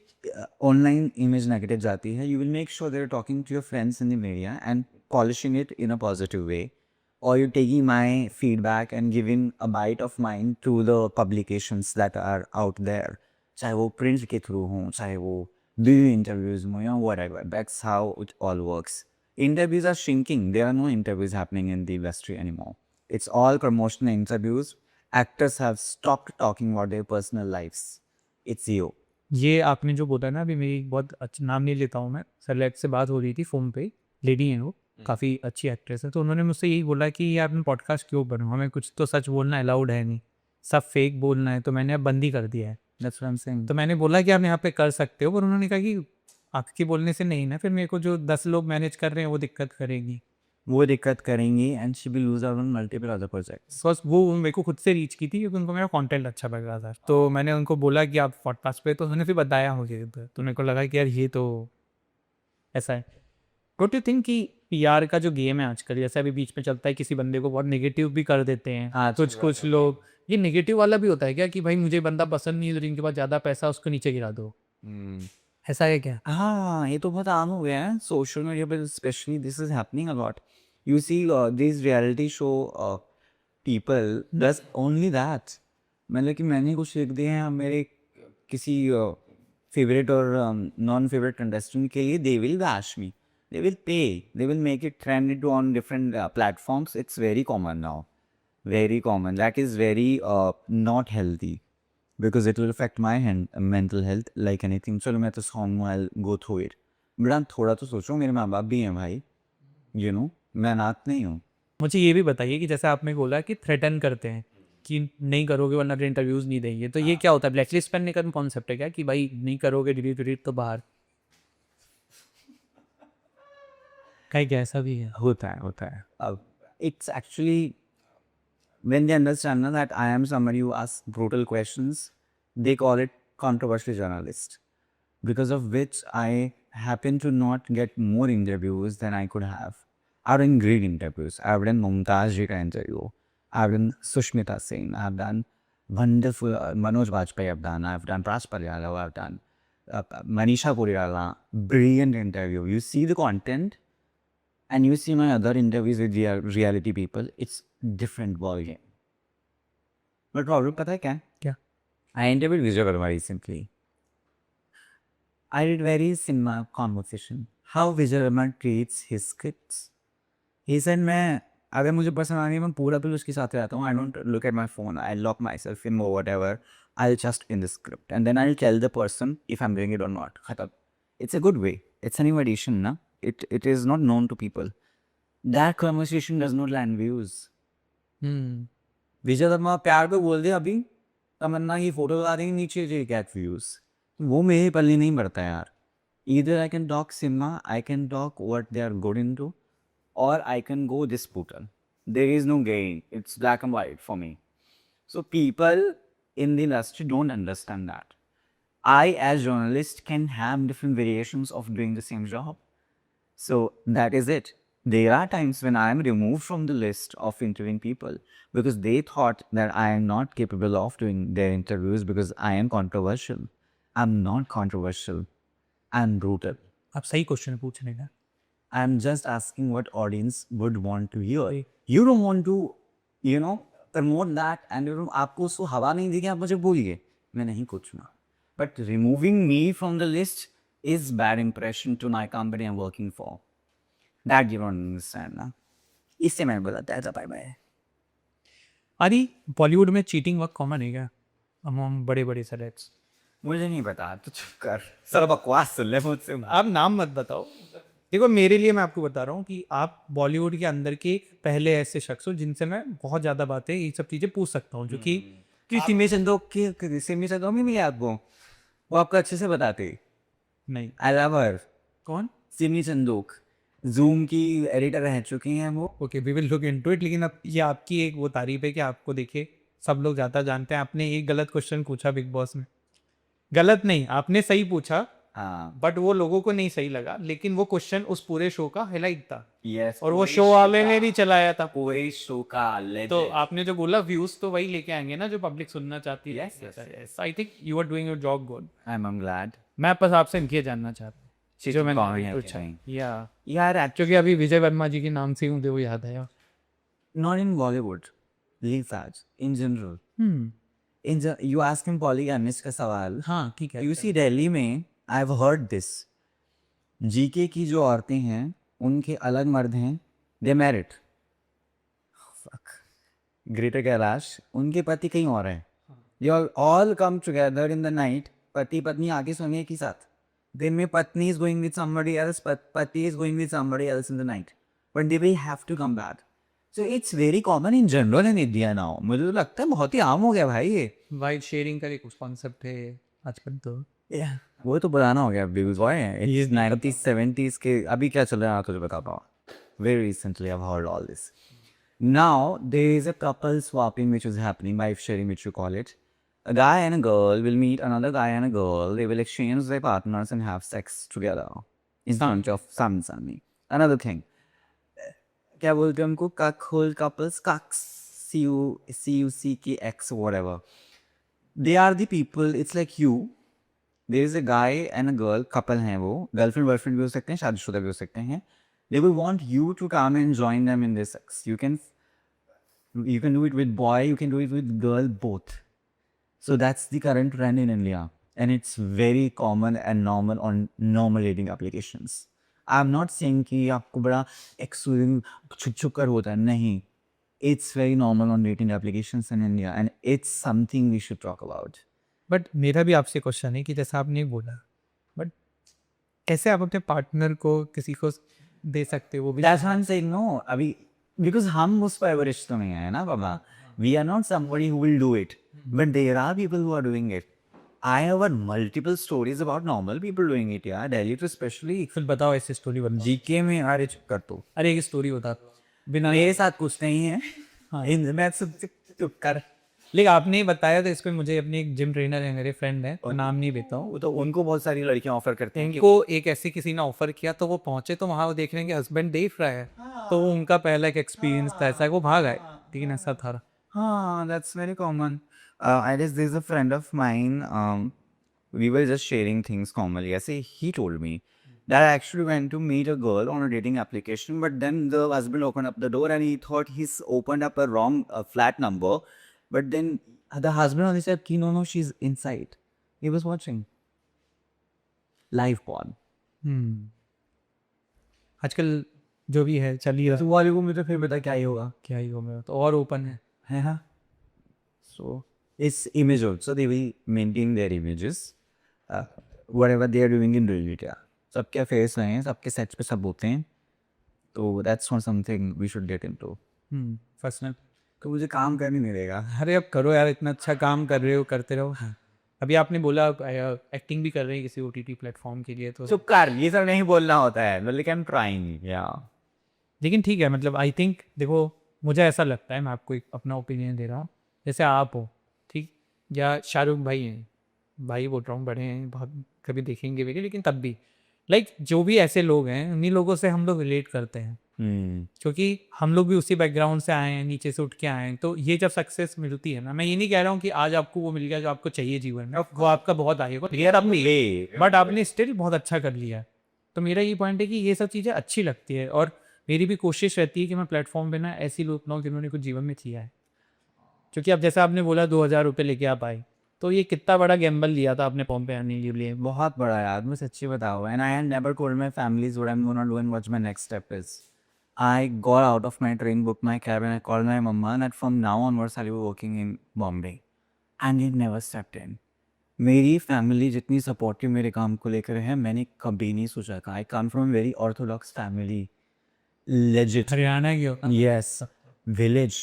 ऑनलाइन इमेज नेगेटिव जाती है, you will make sure they're talking to your friends in the media and polishing it in a positive way, or you're taking my feedback and giving a bite of mine to the publications that are out there, चाहे वो print के through हों, चाहे वो video interviews में या whatever. That's how it all works. Interviews are shrinking. There are no interviews happening in the industry anymore. It's all promotional interviews. Actors have stopped talking about their personal lives. It's you. ये आपने जो बोला ना, अभी मेरी बहुत अच्छा नाम नहीं लेता हूँ मैं, सेलेक्ट से बात हो रही थी फ़ोन पे, लेडी हैं वो, काफ़ी अच्छी एक्ट्रेस है, तो उन्होंने मुझसे यही बोला कि यार आपने पॉडकास्ट क्यों बनो, हमें कुछ तो सच बोलना अलाउड है नहीं, सब फेक बोलना है, तो मैंने अब बंद ही कर दिया है। That's what I'm saying. तो मैंने बोला कि आप यहाँ पे कर सकते हो, पर उन्होंने कहा कि आपके बोलने से नहीं ना, फिर मेरे को जो 10 लोग मैनेज कर रहे हैं वो दिक्कत करेगी, वो दिक्कत करेंगी and she will lose out on multiple other projects. बस वो मेरे को खुद से रीच की थी क्योंकि उनको मेरा कंटेंट अच्छा लग रहा था, तो मैंने उनको बोला कि आप पॉडकास्ट पे, तो उन्होंने फिर बताया मुझे, तो मेरे को लगा कि यार ये तो ऐसा है। डोंट यू थिंक कि पीआर का जो गेम है आजकल, जैसे अभी बीच में चलता है, किसी बंदे को बहुत नेगेटिव भी कर देते हैं, हाँ, कुछ लोग, ये नेगेटिव वाला भी होता है क्या कि भाई मुझे बंदा पसंद नहीं है तो जिनके पास ज़्यादा पैसा उसको नीचे गिरा दो, ऐसा है क्या? हाँ, ये तो बहुत आम हो गया है सोशल मीडिया पे, specially this is happening a lot. You see this reality show people does only that, मतलब कि मैंने कुछ लिख दिए हैं मेरे किसी फेवरेट और नॉन फेवरेट कंटेस्टेंट के लिए, they will bash me, they will pay, they will make it trend into on different platforms. It's very common now, very common. That is very not healthy because it will affect my mental health like anything. चलो मैं तो सोऊंगा, I'll go through it, but आप थोड़ा तो सोचो, मेरे माँ बाप भी हैं भाई, you know, मैं अनाथ नहीं हूँ। मुझे ये भी बताइए कि जैसे आपने बोला कि थ्रेटन करते हैं कि नहीं करोगे वरना फिर इंटरव्यूज़ नहीं देंगे, तो ये क्या होता है? ब्लैकलिस्ट करने का कॉन्सेप्ट है क्या कि भाई नहीं करोगे डिलीट तो बाहर? कहीं क्या ऐसा भी है? होता है। अब it's actually when they understand now that I am somebody who asks brutal questions, they call it controversial journalist, because of which I happen to not get more interviews than I could have. I've done great interviews. I've done Mumtaz Ji ka interview. I've done Sushmita Singh. I've done wonderful Manoj Bajpayee. I've done Pras Paryala. I've done Manisha Koirala, brilliant interview. You see the content and you see my other interviews with reality people, it's different ball game. But problem पता है क्या? क्या? I interviewed Vijay Verma recently. I did very similar conversation. How Vijay Verma treats his scripts. He said मैं अगर मुझे पसंद आ रही है मैं पूरा बिल उसके साथ रहता हूँ. I don't look at my phone. I lock myself in or whatever. I'll just in the script and then I'll tell the person if I'm doing it or not. खत्म. It's a good way. It's an invitation, na? It is not known to people. That conversation does not land views. विजय वर्मा प्यार पे बोल दे अभी तमन्ना की photo लगा देंगे नीचे जे get views. वो मेरे पल्ले नहीं बढ़ता यार. Either I can talk cinema, I can talk what they are good into, or I can go this brutal. There is no gain. It's black and white for me. So people in the industry don't understand that. I as journalist can have different variations of doing the same job. So that is it. There are times when I am removed from the list of interviewing people because they thought that I am not capable of doing their interviews because I am controversial. I'm not controversial. I'm brutal. आप सही question पूछ रहे हैं. I'm just asking what audience would want to hear. You don't want to, promote that and आपको उसको हवा नहीं देगी आप मुझे बोलिए. मैं नहीं पूछूंगा. But removing me from the list is bad impression to my company I'm working for. That you don't understand ना. इससे मैंने बोला था बाय बाय. अरे बॉलीवुड में चीटिंग वर्क कॉमन है क्या अमॉन्ग बड़े बड़े सेलेब्स? मुझे नहीं पता तो चुप कर. सर बकवास सुन ले मुझसे. आप नाम मत बताओ. देखो मेरे लिए मैं आपको बता रहा हूँ कि आप बॉलीवुड के अंदर के पहले ऐसे शख्स हो जिनसे मैं बहुत ज़्यादा बातें ये सब चीज़ें पूछ सकता हूँ जो कि सिमी संदोक नहीं मिले आपको? वो आपको अच्छे से बताते. नहीं. I love her. कौन? सिमी संदोक जूम की एडिटर रह चुकी हैं वो. Okay we will look into it. लेकिन अब ये आपकी एक वो तारीफ है कि आपको देखे सब लोग ज़्यादा जानते हैं. आपने एक गलत क्वेश्चन पूछा बिग बॉस में. गलत नहीं, आपने सही पूछा. हाँ. बट वो लोगों को नहीं सही लगा. लेकिन वो क्वेश्चन उस पूरे शो का हाईलाइट था. Yes, और वो शो वाले ने भी चलाया था. पूरे शो का तो आपने जो बोला व्यूज तो वही लेके आएंगे ना जो पब्लिक सुनना चाहती है. I think you are doing your job good. I'm glad. मैं बस आपसे इनके जानना चाहता हूँ जो मैंने पूछा. यार क्योंकि अभी विजय वर्मा जी के नाम से मुझे वो याद आया. not in Bollywood. Leave that. In general. You asking polygamist का सवाल. हाँ ठीक है. You see दिल्ली में I've heard this. जीके की जो औरतें हैं उनके अलग मर्द हैं. They married. Fuck. Greater Kailash उनके पति कहीं और हैं. You all come together in the night. पति पत्नी आके सोने एक ही साथ. दिन में पत्नी is going with somebody else. पति is going with somebody else in the night. But they will have to come back. So it's very common in general in India now. मुझे तो लगता है बहुत ही आम हो गया भाई ये. वाइट शेयरिंग का एक कॉन्सेप्ट है आजकल तो. वो तो पुराना हो गया. व्यूज है 90s 70s के. अभी क्या चल रहा है तुझे बताता हूँ. Very recently I've heard all this. Now there is a couple swapping which is happening, wife sharing which you call it. A guy and a girl will meet another guy and a girl. They will exchange their partners and have sex together in front of Sami. Another thing. क्या बोलते हैं उनको? Cuckold couples, cucks, CUCK, whatever. They are the people. It's like you. There is a guy and a girl, couple हैं वो. Girlfriend, boyfriend भी हो सकते हैं, शादीशुदा भी हो सकते हैं. They will want you to come and join them in their sex. You can do it with boy, you can do it with girl, both. So that's the current trend in India. And it's very common and normal on normal dating applications. I'm not saying कि आपको बड़ा exclusive छुप कर होता है. नहीं. It's very normal on dating applications in India and it's something we should talk about. But मेरा भी आपसे क्वेश्चन है कि जैसा आपने बोला बट कैसे आप अपने पार्टनर को किसी को दे सकते हो? वो भी That's why I'm saying no. अभी because हम उस परवरिश तो नहीं है ना बाबा. We are not somebody who will do it. But there are people who are doing it. I have heard multiple stories about normal people doing it. यार Delhi तो especially. फिर बताओ ऐसी स्टोरी बन. जीके में अरे चुप कर तो. अरे एक स्टोरी बता. बिना मेरे साथ कुछ नहीं है. हाँ मैं चुप कर. लेकिन आपने ही बताया था इसको. मुझे अपने एक जिम ट्रेनर है, मेरे फ्रेंड है, और नाम नहीं लेता हूँ. तो उनको बहुत सारी लड़कियां ऑफर करते हैं. उनको एक ऐसे किसी ने ऑफर किया तो वो पहुंचे तो वहाँ वो देख रहे हैं कि हस्बैंड देख रहा है. तो वो उनका पहला एक एक्सपीरियंस था ऐसा. वो भाग आए. लेकिन ऐसा था. हाँ that's very common. I guess there's a friend of mine. we were just sharing things commonly. I say he told me that I actually went to meet a girl on a dating application, but then the husband opened up the door and he thought he's opened up a wrong flat number. But then the husband only said, no, no, she's inside. He was watching live porn. आजकल जो भी है चल ही रहा तो वाले को मुझे फिर बता क्या ही होगा. क्या ही हो मेरा तो और ओपन है हाँ. So it's image also. They will maintain their images, whatever they are doing in real media. सबके फेस हैं, सबके सेट्स पे सब होते हैं. तो that's not something we should get into. Personal. तो मुझे काम करने नहीं देगा. अरे अब करो यार, इतना अच्छा काम कर रहे हो, करते रहो. अभी आपने बोला एक्टिंग भी कर रहे हैं किसी OTT प्लेटफॉर्म के लिए, तो चुप कर, ये सब नहीं बोलना होता है. मतलब I'm trying, yeah. लेकिन ठीक है, मतलब आई थिंक देखो मुझे ऐसा लगता है, मैं आपको एक अपना ओपिनियन दे रहा हूँ, जैसे आप हो ठीक, या शाहरुख भाई हैं, भाई बोल रहा हूँ, बड़े हैं बहुत, कभी देखेंगे भी नहीं, लेकिन तब भी लाइक जो भी ऐसे लोग हैं उन्हीं लोगों से हम लोग रिलेट करते हैं, क्योंकि हम लोग भी उसी बैकग्राउंड से आए हैं, नीचे से उठ के आए हैं. तो ये जब सक्सेस मिलती है ना, मैं ये नहीं कह रहा हूँ कि आज आपको वो मिल गया जो आपको चाहिए जीवन में, वो आपका बहुत आगे बट आपने स्टिल बहुत अच्छा कर लिया है. तो मेरा ये पॉइंट है कि ये सब चीज़ें अच्छी लगती है, और मेरी भी कोशिश रहती है कि मैं प्लेटफॉर्म पे ना ऐसी लोग लाऊं जिन्होंने कुछ जीवन में किया है. क्योंकि अब जैसे आपने बोला 2000 रुपये लेके आप आए, तो ये कितना बड़ा गैम्बल लिया था आपने फॉर्म पे आने के लिए. बहुत बड़ा यार, मैं सच्ची बताऊँ. And I had never told my families what I'm gonna do and what my next step is. I got out of my train, booked my cab, and I called my mama that from now onwards I'll be working in Bombay. And it never stepped in. मेरी family जितनी supportive मेरे काम को लेकर है, मैंने कभी नहीं सोचा था. I come from very orthodox family, legit. Haryana की हो? Yes, village.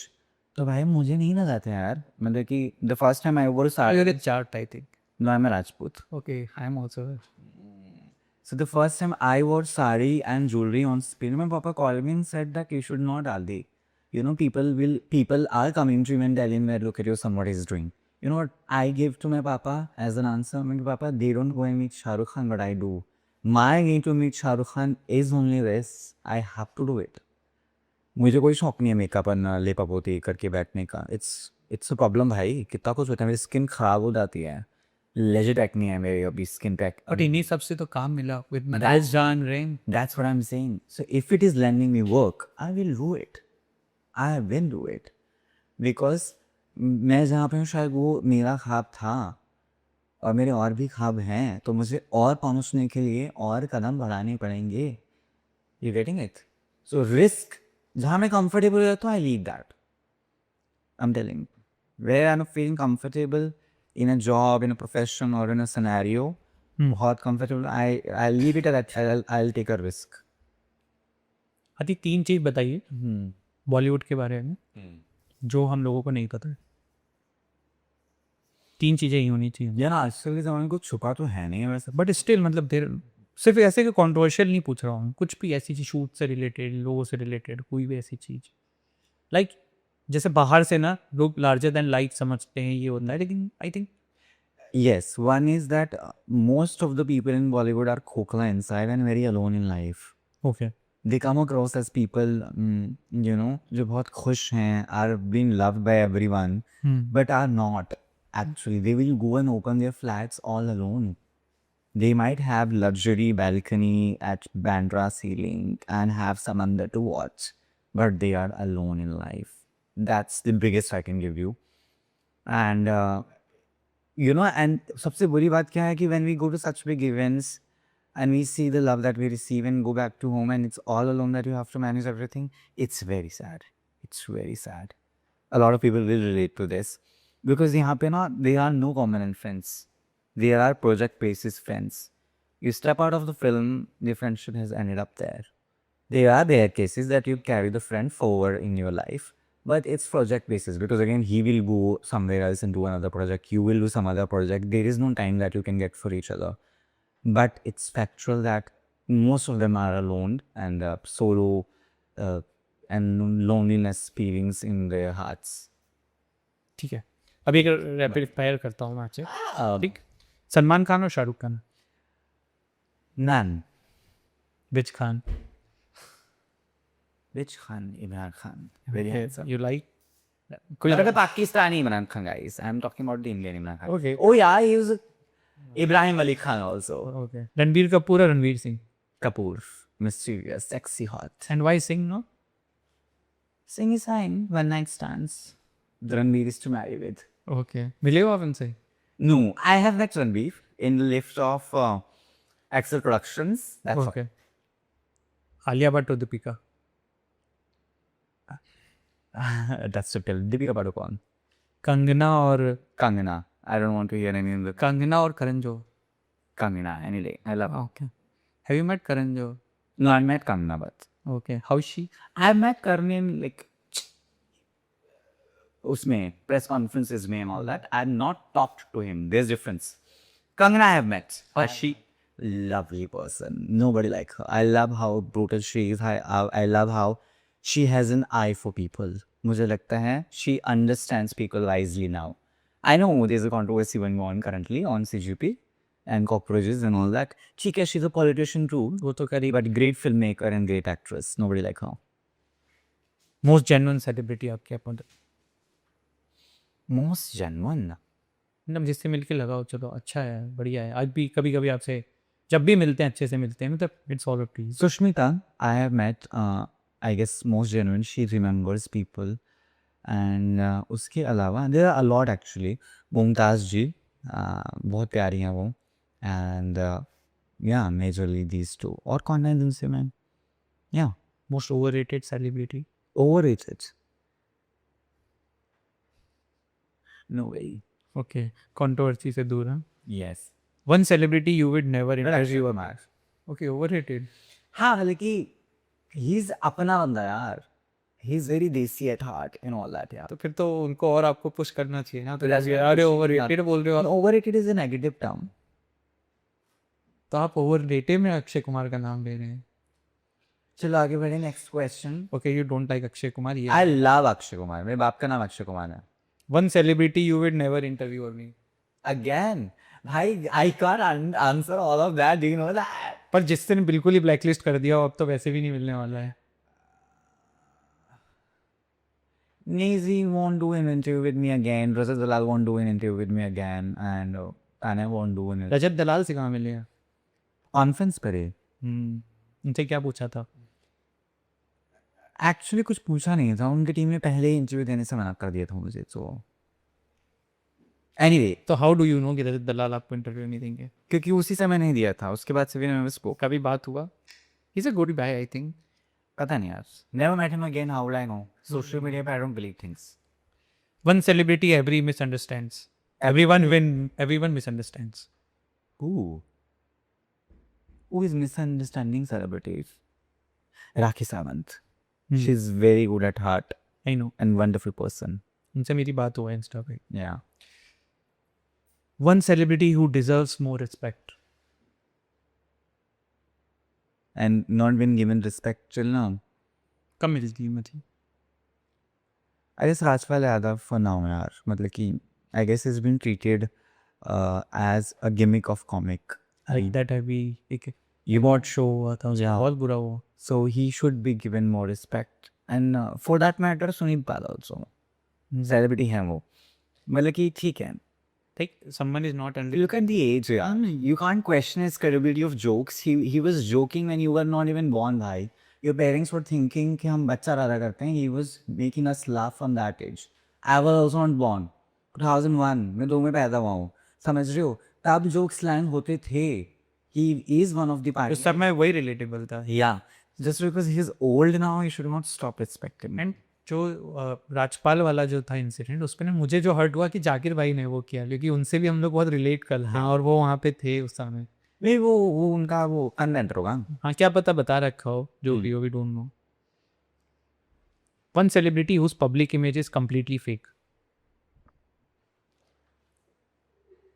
तो भाई मुझे नहीं लगा था यार, मतलब कि the first time I wore sari. Chart I think. No, I am Rajput. Okay, I am also. So the first time I wore sari and jewelry on spin, my papa called me and said that you should not, Adi. You know, people are coming to you and telling me, look at your son, what he's doing. You know what I gave to my papa as an answer? My papa, they don't go and meet Shah Rukh Khan, but I do. My going to meet Shah Rukh Khan is only this. I have to do it. मुझे कोई शौक नहीं है makeup करना, लेपा पोती करके बैठने का. It's a problem भाई. कितना कुछ होता है, मेरी स्किन खराब हो जाती है. लेजिट एक्ने है मेरी अभी स्किन पे. बट इन्हीं सबसे तो काम मिला विद मदाज जान rain. That's what I'm saying. So if it is lending me work, I will do it. I will do it. Because मैं जहाँ पे हूँ शायद वो मेरा ख्वाब था और मेरे और भी ख्वाब हैं, तो मुझे और पहुँचने के लिए और कदम बढ़ाने पड़ेंगे. You getting it? So risk जहाँ मैं comfortable रहता हूँ, I leave that. I'm telling you. Where I'm feeling comfortable in a job, in a profession or in a scenario, बहुत comfortable, I'll leave it at that. I'll take a risk. अति 3 चीज़ बताइए बॉलीवुड के बारे में जो हम लोगों को नहीं पता. 3 चीज़ें ही होनी चाहिए. यार आजकल के ज़माने को छुपा तो है नहीं वैसे, बट स्टिल मतलब देर सिर्फ ऐसे कि कॉन्ट्रोवर्शियल नहीं पूछ रहा हूँ, कुछ भी ऐसी चीज़ शूट से रिलेटेड, लोगों से रिलेटेड, कोई भी ऐसी चीज़ लाइक जैसे बाहर से ना लोग लार्जर देन लाइफ समझते हैं, ये होता है, लेकिन I think yes, one is that most of the people in Bollywood are खोखला inside and very alone in life. Okay. They come across as people, you know, जो बहुत खुश हैं, are being loved by everyone, but are not. Actually, they will go and open their flats all alone. They might have luxury balcony at Bandra ceiling and have some under to watch, but they are alone in life. That's the biggest I can give you. And you know, and सबसे बुरी बात क्या है कि when we go to such big events and we see the love that we receive and go back to home and it's all alone that you have to manage everything, it's very sad. It's very sad. A lot of people will relate to this because यहाँ पे ना there are no permanent friends. There are project basis friends. You step out of the film, the friendship has ended up there. There are cases that you carry the friend forward in your life. But it's project basis because again he will go somewhere else and do another project. You will do some other project. There is no time that you can get for each other. But it's factual that most of them are alone and solo and loneliness feelings in their hearts. ठीक है, अभी एक rapid fire करता हूँ मैं आपसे. ठीक, सलमान खान और Shahrukh Khan? None. Which Khan? Which Khan? Imran Khan. Very handsome. You like? कोई लगा Pakistani Imran Khan, guys. I'm talking about the Indian Imran Khan. Okay. Oh yeah, he was. Ibrahim Ali Khan also. Okay. Ranbir Kapoor or Ranveer Singh? Kapoor, mysterious, sexy, hot. And why Singh, no? Singh is fine, one night stands. Ranveer is to marry with. Okay. मिले हो आप उनसे? No, I have met Ranveer in the lift of Axel Productions. That's all. Okay. Alia Bhatt or Deepika? That's subtle. Deepika Padukone. Kangana और Kangana. I don't want to hear any of the Kangana और Karan Johar. Kangana any day. I love her. Okay. Have you met Karan Johar? No, I met Kangana, but Okay. How is she? I met Karan in like उसमें press conferences में and all that. I have not talked to him. There's difference. Kangana I have met. But she. Lovely person. Nobody like her. I love how brutal she is. I love how she has an eye for people. मुझे लगता है she understands people wisely now. I know there's a controversy going on currently on CGP and cockroaches and all that. ठीक है, she's a politician too. वो तो करी. But great filmmaker and great actress. Nobody like her. Most genuine celebrity आपके अपन. Most genuine. मतलब जिससे मिलके लगाओ चलो अच्छा है बढ़िया है. आज भी कभी कभी आपसे जब भी मिलते हैं अच्छे से मिलते हैं मतलब it's all up to you. Sushmita, I have met, I guess most genuine. She remembers people. And उसके अलावा there are a lot actually. Mumtaz जी बहुत प्यारी हैं वो. And yeah, majorly these two. और कौन है जिनसे मैं? Yeah, Most overrated celebrity. overrated. No way. Okay. Controversy से दूर है. Yes. One celebrity you would never interview. Shiva Max. Okay, overrated. हाँ, हालांकि he's अपना बंदा यार. He's very desi at heart and all that यार. तो फिर तो उनको और आपको पुश करना चाहिए ना. तो that's अरे why overrated बोल रहे हो आप. Overrated is a negative term. तो आप overrated में अक्षय कुमार का नाम ले रहे हैं. चलो आगे बढ़े. Next question. Okay, you don't like Akshay Kumar. ये I love अक्षय कुमार. मेरे बाप का नाम अक्षय कुमार है. one celebrity you would never interview or me. Again, भाई I can't answer all of that. Do you know that? पर जिससे ने बिल्कुल ही blacklist कर दिया अब तो वैसे भी नहीं मिलने वाला है. Nizi won't do an interview with me again. Rajat Dalal won't do an interview with me again. And Tanya won't do an interview. रजत दलाल से कहाँ मिले हैं? Conference पर है. उनसे क्या पूछा था? Actually कुछ पूछा नहीं था. उनकी टीम ने पहले ही इंटरव्यू देने से मना कर दिया था मुझे. So anyway, तो how do you know कि रजत दलाल आपको इंटरव्यू नहीं देंगे? क्योंकि उसी समय नहीं दिया था. उसके बाद से भी मैं spoke. कभी बात हुआ? He's a good guy, I think. पता नहीं यार. Never met him again. How would I know? Social media पे I don't believe things. One celebrity every misunderstands. Everyone misunderstands. Who is misunderstanding celebrities? Rakhi Sawant. She's very good at heart I know. and wonderful person. उनसे मेरी बात हुआ है Insta पे. Yeah. One celebrity who deserves more respect. And not been given respect till now. कब मिलती है मुझे? I guess Rajpal Yadav for now यार. मतलब कि I guess he's been treated as a gimmick of comic. Like that अभी एक You bought show हुआ था उसमें Yeah. बहुत बुरा हुआ. So he should be given more respect. And for that matter, Sunil Pal also. Celebrity है वो. मतलब कि ठीक है. Like someone is not under. Look at the age. Yeah. You can't question his credibility of jokes. He was joking when you were not even born, bhai. Your parents were thinking कि हम बच्चा राधा करते हैं. He was making us laugh from that age. I was also not born. 2001 मैं 2 में पैदा हुआ हूँ. समझ रहे हो? तब जोक स्लैंग होते थे. He is one of the तो pioneers. सब में वही रिलेटेबल था. Yeah. Just because he is old now, you should not stop respecting him. And जो राजपाल वाला जो था इंसिडेंट उस पर ना मुझे जो हर्ट हुआ कि जाकिर भाई ने वो किया क्योंकि उनसे भी हम लोग बहुत रिलेट करते हैं और वो वहाँ पे थे उस समय. नहीं वो उनका वो कंटेंट होगा. हाँ क्या पता बता रखा हो जो भी हो, we don't know. One celebrity whose public image is completely fake.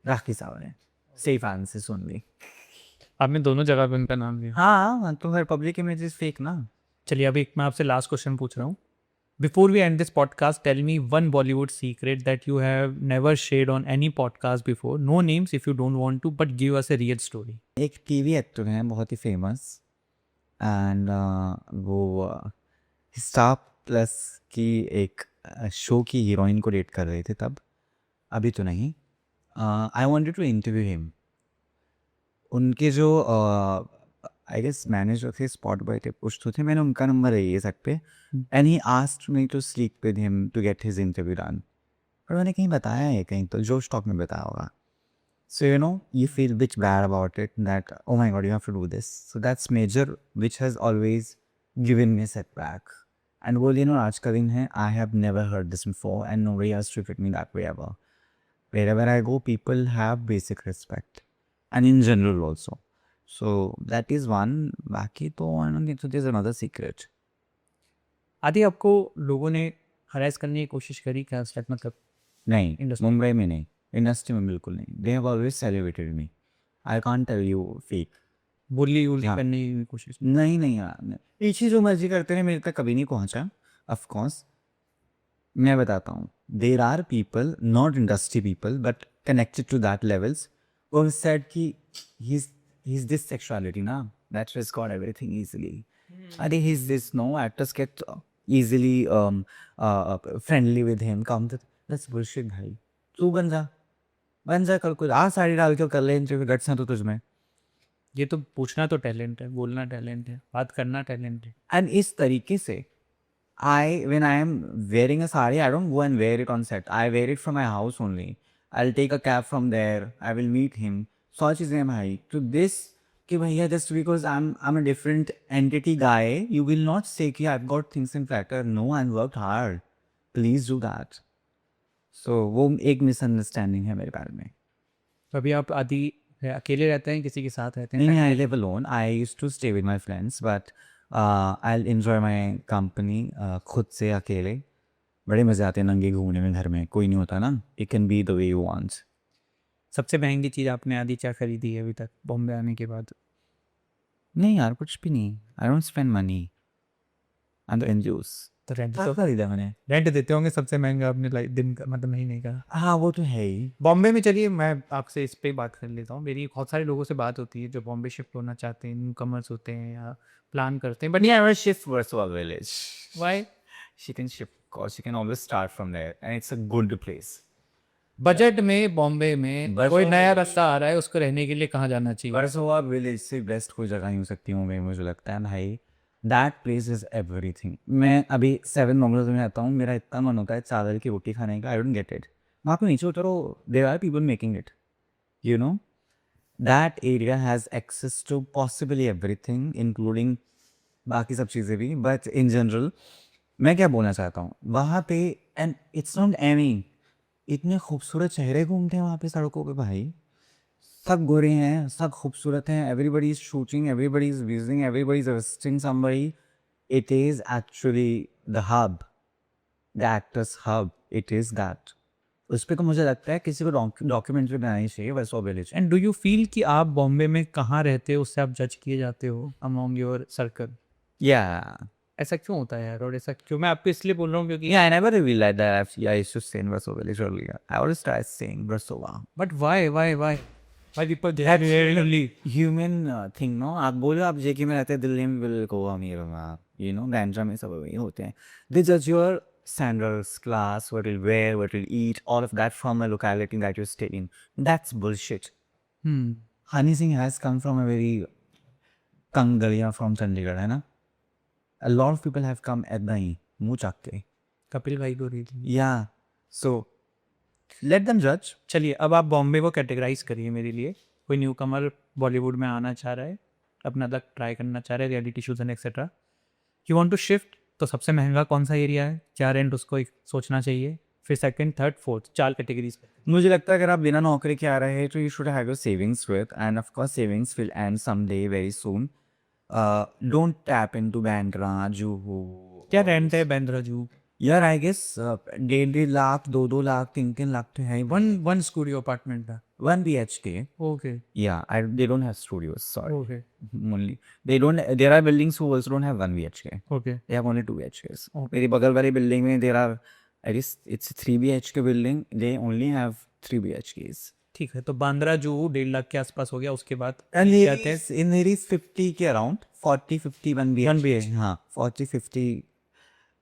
Rakhi साहब ने सेफ आंसर सुन ली. आपने दोनों जगह पे उनका नाम लिया. हाँ तो हर पब्लिक इमेज इज फेक ना. चलिए अभी मैं आपसे लास्ट क्वेश्चन पूछ रहा हूँ. Before we end this podcast tell me one Bollywood secret that you have never shared on any podcast before. No names if you don't want to but give us a real story. एक TV actor हैं बहुत ही famous and वो Star Plus की एक show की heroine को date कर रहे थे तब. अभी तो नहीं. I wanted to interview him उनके जो आई गेस मैनेजर थे, स्पॉट बॉय थे, कुछ तो थे, मैंने उनका नंबर है ये सब पे, and he asked me to sleep with him to get his interview done. पर मैंने कहीं बताया है, कहीं तो जोश टॉक में बताया होगा। So you feel bit bad about it, that oh my god, you have to do this. So that's major, which has always given me a setback. And well, आज का दिन है, I have never heard this before, and nobody has treated me that way ever. Wherever I go, people have basic respect, and in general also. So that is one. बाकी तो I don't think so. There's another secret. आदि आपको लोगों ने harass करने की कोशिश करी क्या, मतलब नहीं, Industry. मुंबई में नहीं, इंडस्ट्री में बिल्कुल नहीं. They have always celebrated me. I can't tell you fake. बोली उल्टी हाँ. करने की कोशिश? नहीं यार, पीछे जो मर्जी करते हैं मेरे तक कभी नहीं पहुंचा. ऑफ कोर्स मैं बताता हूँ, there are people, not industry people but connected to that levels, वो सेड कि ही इज दिस सेक्सुअलिटी ना, that's why got everything easily. अरे he is this, no actors get easily friendly with him, come that's bullshit भाई. तू बन जा कल कुछ, आ साड़ी डाल के कर ले इंटरव्यू, गट्स हैं तो तुझमें. ये तो पूछना तो टैलेंट है, बोलना टैलेंट है, बात करना टैलेंट है. एंड इस तरीके से when I am wearing a sari, I don't go and wear it on set. I wear it from my house only. I'll take a cab from there. I will meet him. So चीज़ें हैं भाई. To this कि भैया just because I'm a different entity guy, you will not say कि I've got things in factor. No, I've worked hard. Please do that. So वो एक misunderstanding है मेरे बारे में. अभी आप आदि अकेले रहते हैं, किसी के साथ रहते हैं? नहीं, I live alone. I used to stay with my friends, but I'll enjoy my company खुद से अकेले. बड़े मज़े आते हैं नंगे घूमने में, घर में कोई नहीं होता ना. It can be the way you want. सबसे महंगी चीज़ आपने आदि क्या खरीदी है अभी तक बॉम्बे आने के बाद? नहीं यार, कुछ भी नहीं. I don't spend money. I'm the end use. तो रेंट क्या तो खरीदा मैंने? रेंट देते होंगे सबसे महंगा आपने दिन का, मतलब महीने का? हाँ वो तो है ही. बॉम्बे में चलिए मैं आपसे इस पे बात कर लेता हूँ. मेरी बहुत सारे लोगों से बात होती है जो बॉम्बे शिफ्ट होना चाहते हैं, न्यू कमर्स होते हैं या प्लान करते हैं, but Never shift Warsaw village. Why? She can shift, cause she can always start from there, and it's a good place. Budget में बॉम्बे में बस कोई और- नया रास्ता आ रहा है, उसको रहने के लिए कहाँ जाना चाहिए? वर्सोवा विलेज से बेस्ट कोई जगह नहीं हो सकती मुंबई में, मुझे लगता है भाई. That place is everything. मैं अभी 7 बंगलोज में रहता हूँ, मेरा इतना मन होता है चावल की रोटी खाने का. I don't get it. वहाँ पे नीचे उतरो, there are people making it. You know that area has access to possibly everything, including बाकी सब चीज़ें भी. बट इन जनरल मैं क्या बोलना चाहता हूँ, वहाँ पे एंड इट्स नॉट एमी, इतने खूबसूरत चेहरे घूमते हैं वहाँ पे सड़कों पे भाई. सब गोरे हैं, सब खूबसूरत हैं. Everybody is shooting, everybody is visiting, everybody is visiting somebody. It is actually the hub, the actors hub. It is that. उस पर तो मुझे लगता है किसी को डॉक्यूमेंट्री बनानी चाहिए Versova village. And do you feel कि आप बॉम्बे में कहाँ रहते हो उससे आप जज किए जाते हो अमॉन्ग योर सर्कल? या ऐसा क्यों होता है यार, और ऐसा क्यों? मैं आपको इसलिए बोल रहा हूँ क्योंकि Yeah, I never realized that I used to stay in Warsaw Village earlier. I always started saying Warsaw. But why people they really Human thing, no? आप बोलो आप जेके में रहते हैं, दिल्ली में बिल को अमीर होगा, you know, बैंड्रा में सब वही होते हैं. They judge your standards, class, what you'll wear, what you'll eat, all of that from a locality that you stay in. That's bullshit. Honey Singh has come from a very तंग गलियाँ from Chandigarh, है ना? A lot of people have come ऐदा ही मुँह चाक के. कपिल भाई को रही थी. Yeah. So let them judge. चलिए अब आप बॉम्बे को कैटेगराइज करिए मेरे लिए. कोई न्यू कमर बॉलीवुड में आना चाह रहा है, अपना तक ट्राई करना चाह रहा है, reality shows and etcetera, you want to shift, तो सबसे महंगा कौन सा एरिया है, क्या रेंट उसको एक सोचना चाहिए. फिर सेकंड, थर्ड, फोर्थ, 4 कैटेगरीज. मुझे लगता है अगर आप बिना नौकरी के आ रहे हैं तो you should have your savings with, end of course savings will and someday very soon. Don't tap into Bandra, Juhu. क्या रेंट है बैंड्रा जू? यार आई गेस 1.5 लाख, 2 लाख, 3 लाख तो है ही. वन स्टूडियो अपार्टमेंट था. 1 BHK. Okay Yeah, they don't have studios. Sorry, okay only they don't. There are buildings who also don't have 1 BHK. Okay. They have only 2 BHKs. Okay. मेरी बगल वाली building में there are, I guess it's a 3 BHK building. They only have 3 BHKs. ठीक है, तो बांद्रा जू 1.5 लाख के आसपास हो गया. उसके बाद And क्या here is in here is 50 के around, 40, 50, 1 BHK. हाँ, 40, 50,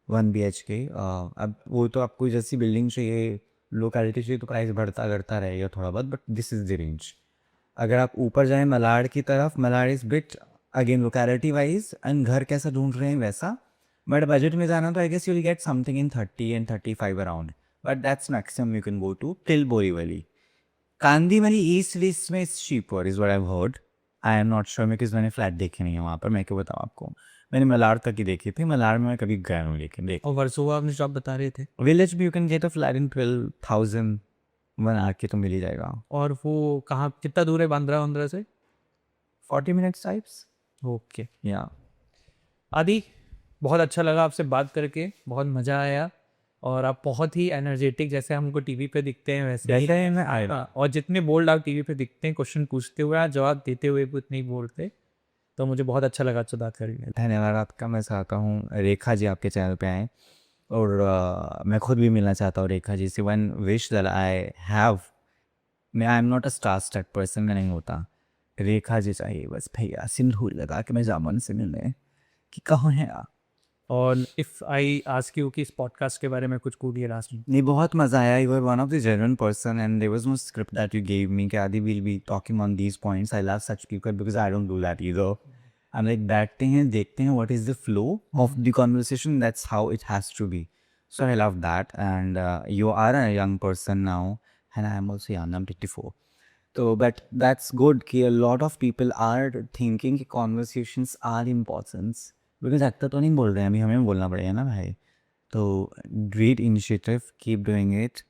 1 BHK. अब वो तो आपको जैसी बिल्डिंग चाहिए, लोकेलिटी चाहिए, तो प्राइस बढ़ता करता रहेगा थोड़ा बहुत, but this is the range. अगर आप ऊपर जाएं मलाड की तरफ, Malad is bit again locality wise and घर कैसा ढूंढ रहे हैं वैसा, बट बजट में जाना तो I guess you will get something in 30 and 35 around, but that's maximum you can go to till Borivali. Kandivali east west में cheaper is what I have heard. I am not sure because मैंने flat देखे नहीं है वहाँ पर. मैं क्यों बताऊँ आपको, मैंने मलाड तक ही देखी थी. मलाड में मैं कभी गया हूँ लेकिन देख. और वर्सोवा आपने जो आप बता रहे थे, विलेज भी you can get a flat in 12,000 बना के तो मिल ही जाएगा. और वो कहाँ कितना दूर है बांद्रा वांद्रा से? 40 minutes टाइप्स. ओके. या आदि, बहुत अच्छा लगा आपसे बात करके, बहुत मज़ा आया, और आप बहुत ही एनर्जेटिक, जैसे हमको टीवी पे दिखते हैं वैसे ही. मैं आएगा. हाँ, और जितने बोल्ड आप टीवी पे दिखते हैं, क्वेश्चन पूछते हुए आप जवाब देते हुए भी उतने ही बोलते, तो मुझे बहुत अच्छा लगा आपसे बात करके. धन्यवाद आपका. मैं चाहता हूँ रेखा जी आपके चैनल पे आएँ, और मैं खुद भी मिलना चाहता हूँ रेखा जी से. One wish that I have, मैं I am not a star stuck person, मैं नहीं होता. रेखा जी चाहिए बस भैया, सिंदूर लगा के मैं जामन से मिलने कि कहाँ है आप. और इफ़ आई आस्क यू कि इस पॉडकास्ट के बारे में कुछ बोलिए लास्ट में. नहीं, बहुत मज़ा आया. You are one of the genuine person and there was no script that you gave me कि Aadi will be talking on these points. I love such people because I don't do that either. हम like बैठते हैं, देखते हैं what is the flow of the conversation, that's how it has to be. So I love that and you are a young person now and I am also young, I am 24. तो but that's good कि a lot of people are thinking कि conversations are importance, because actor तो नहीं बोल रहे हैं, अभी हमें बोलना पड़ेगा ना भाई. तो great initiative, keep doing it.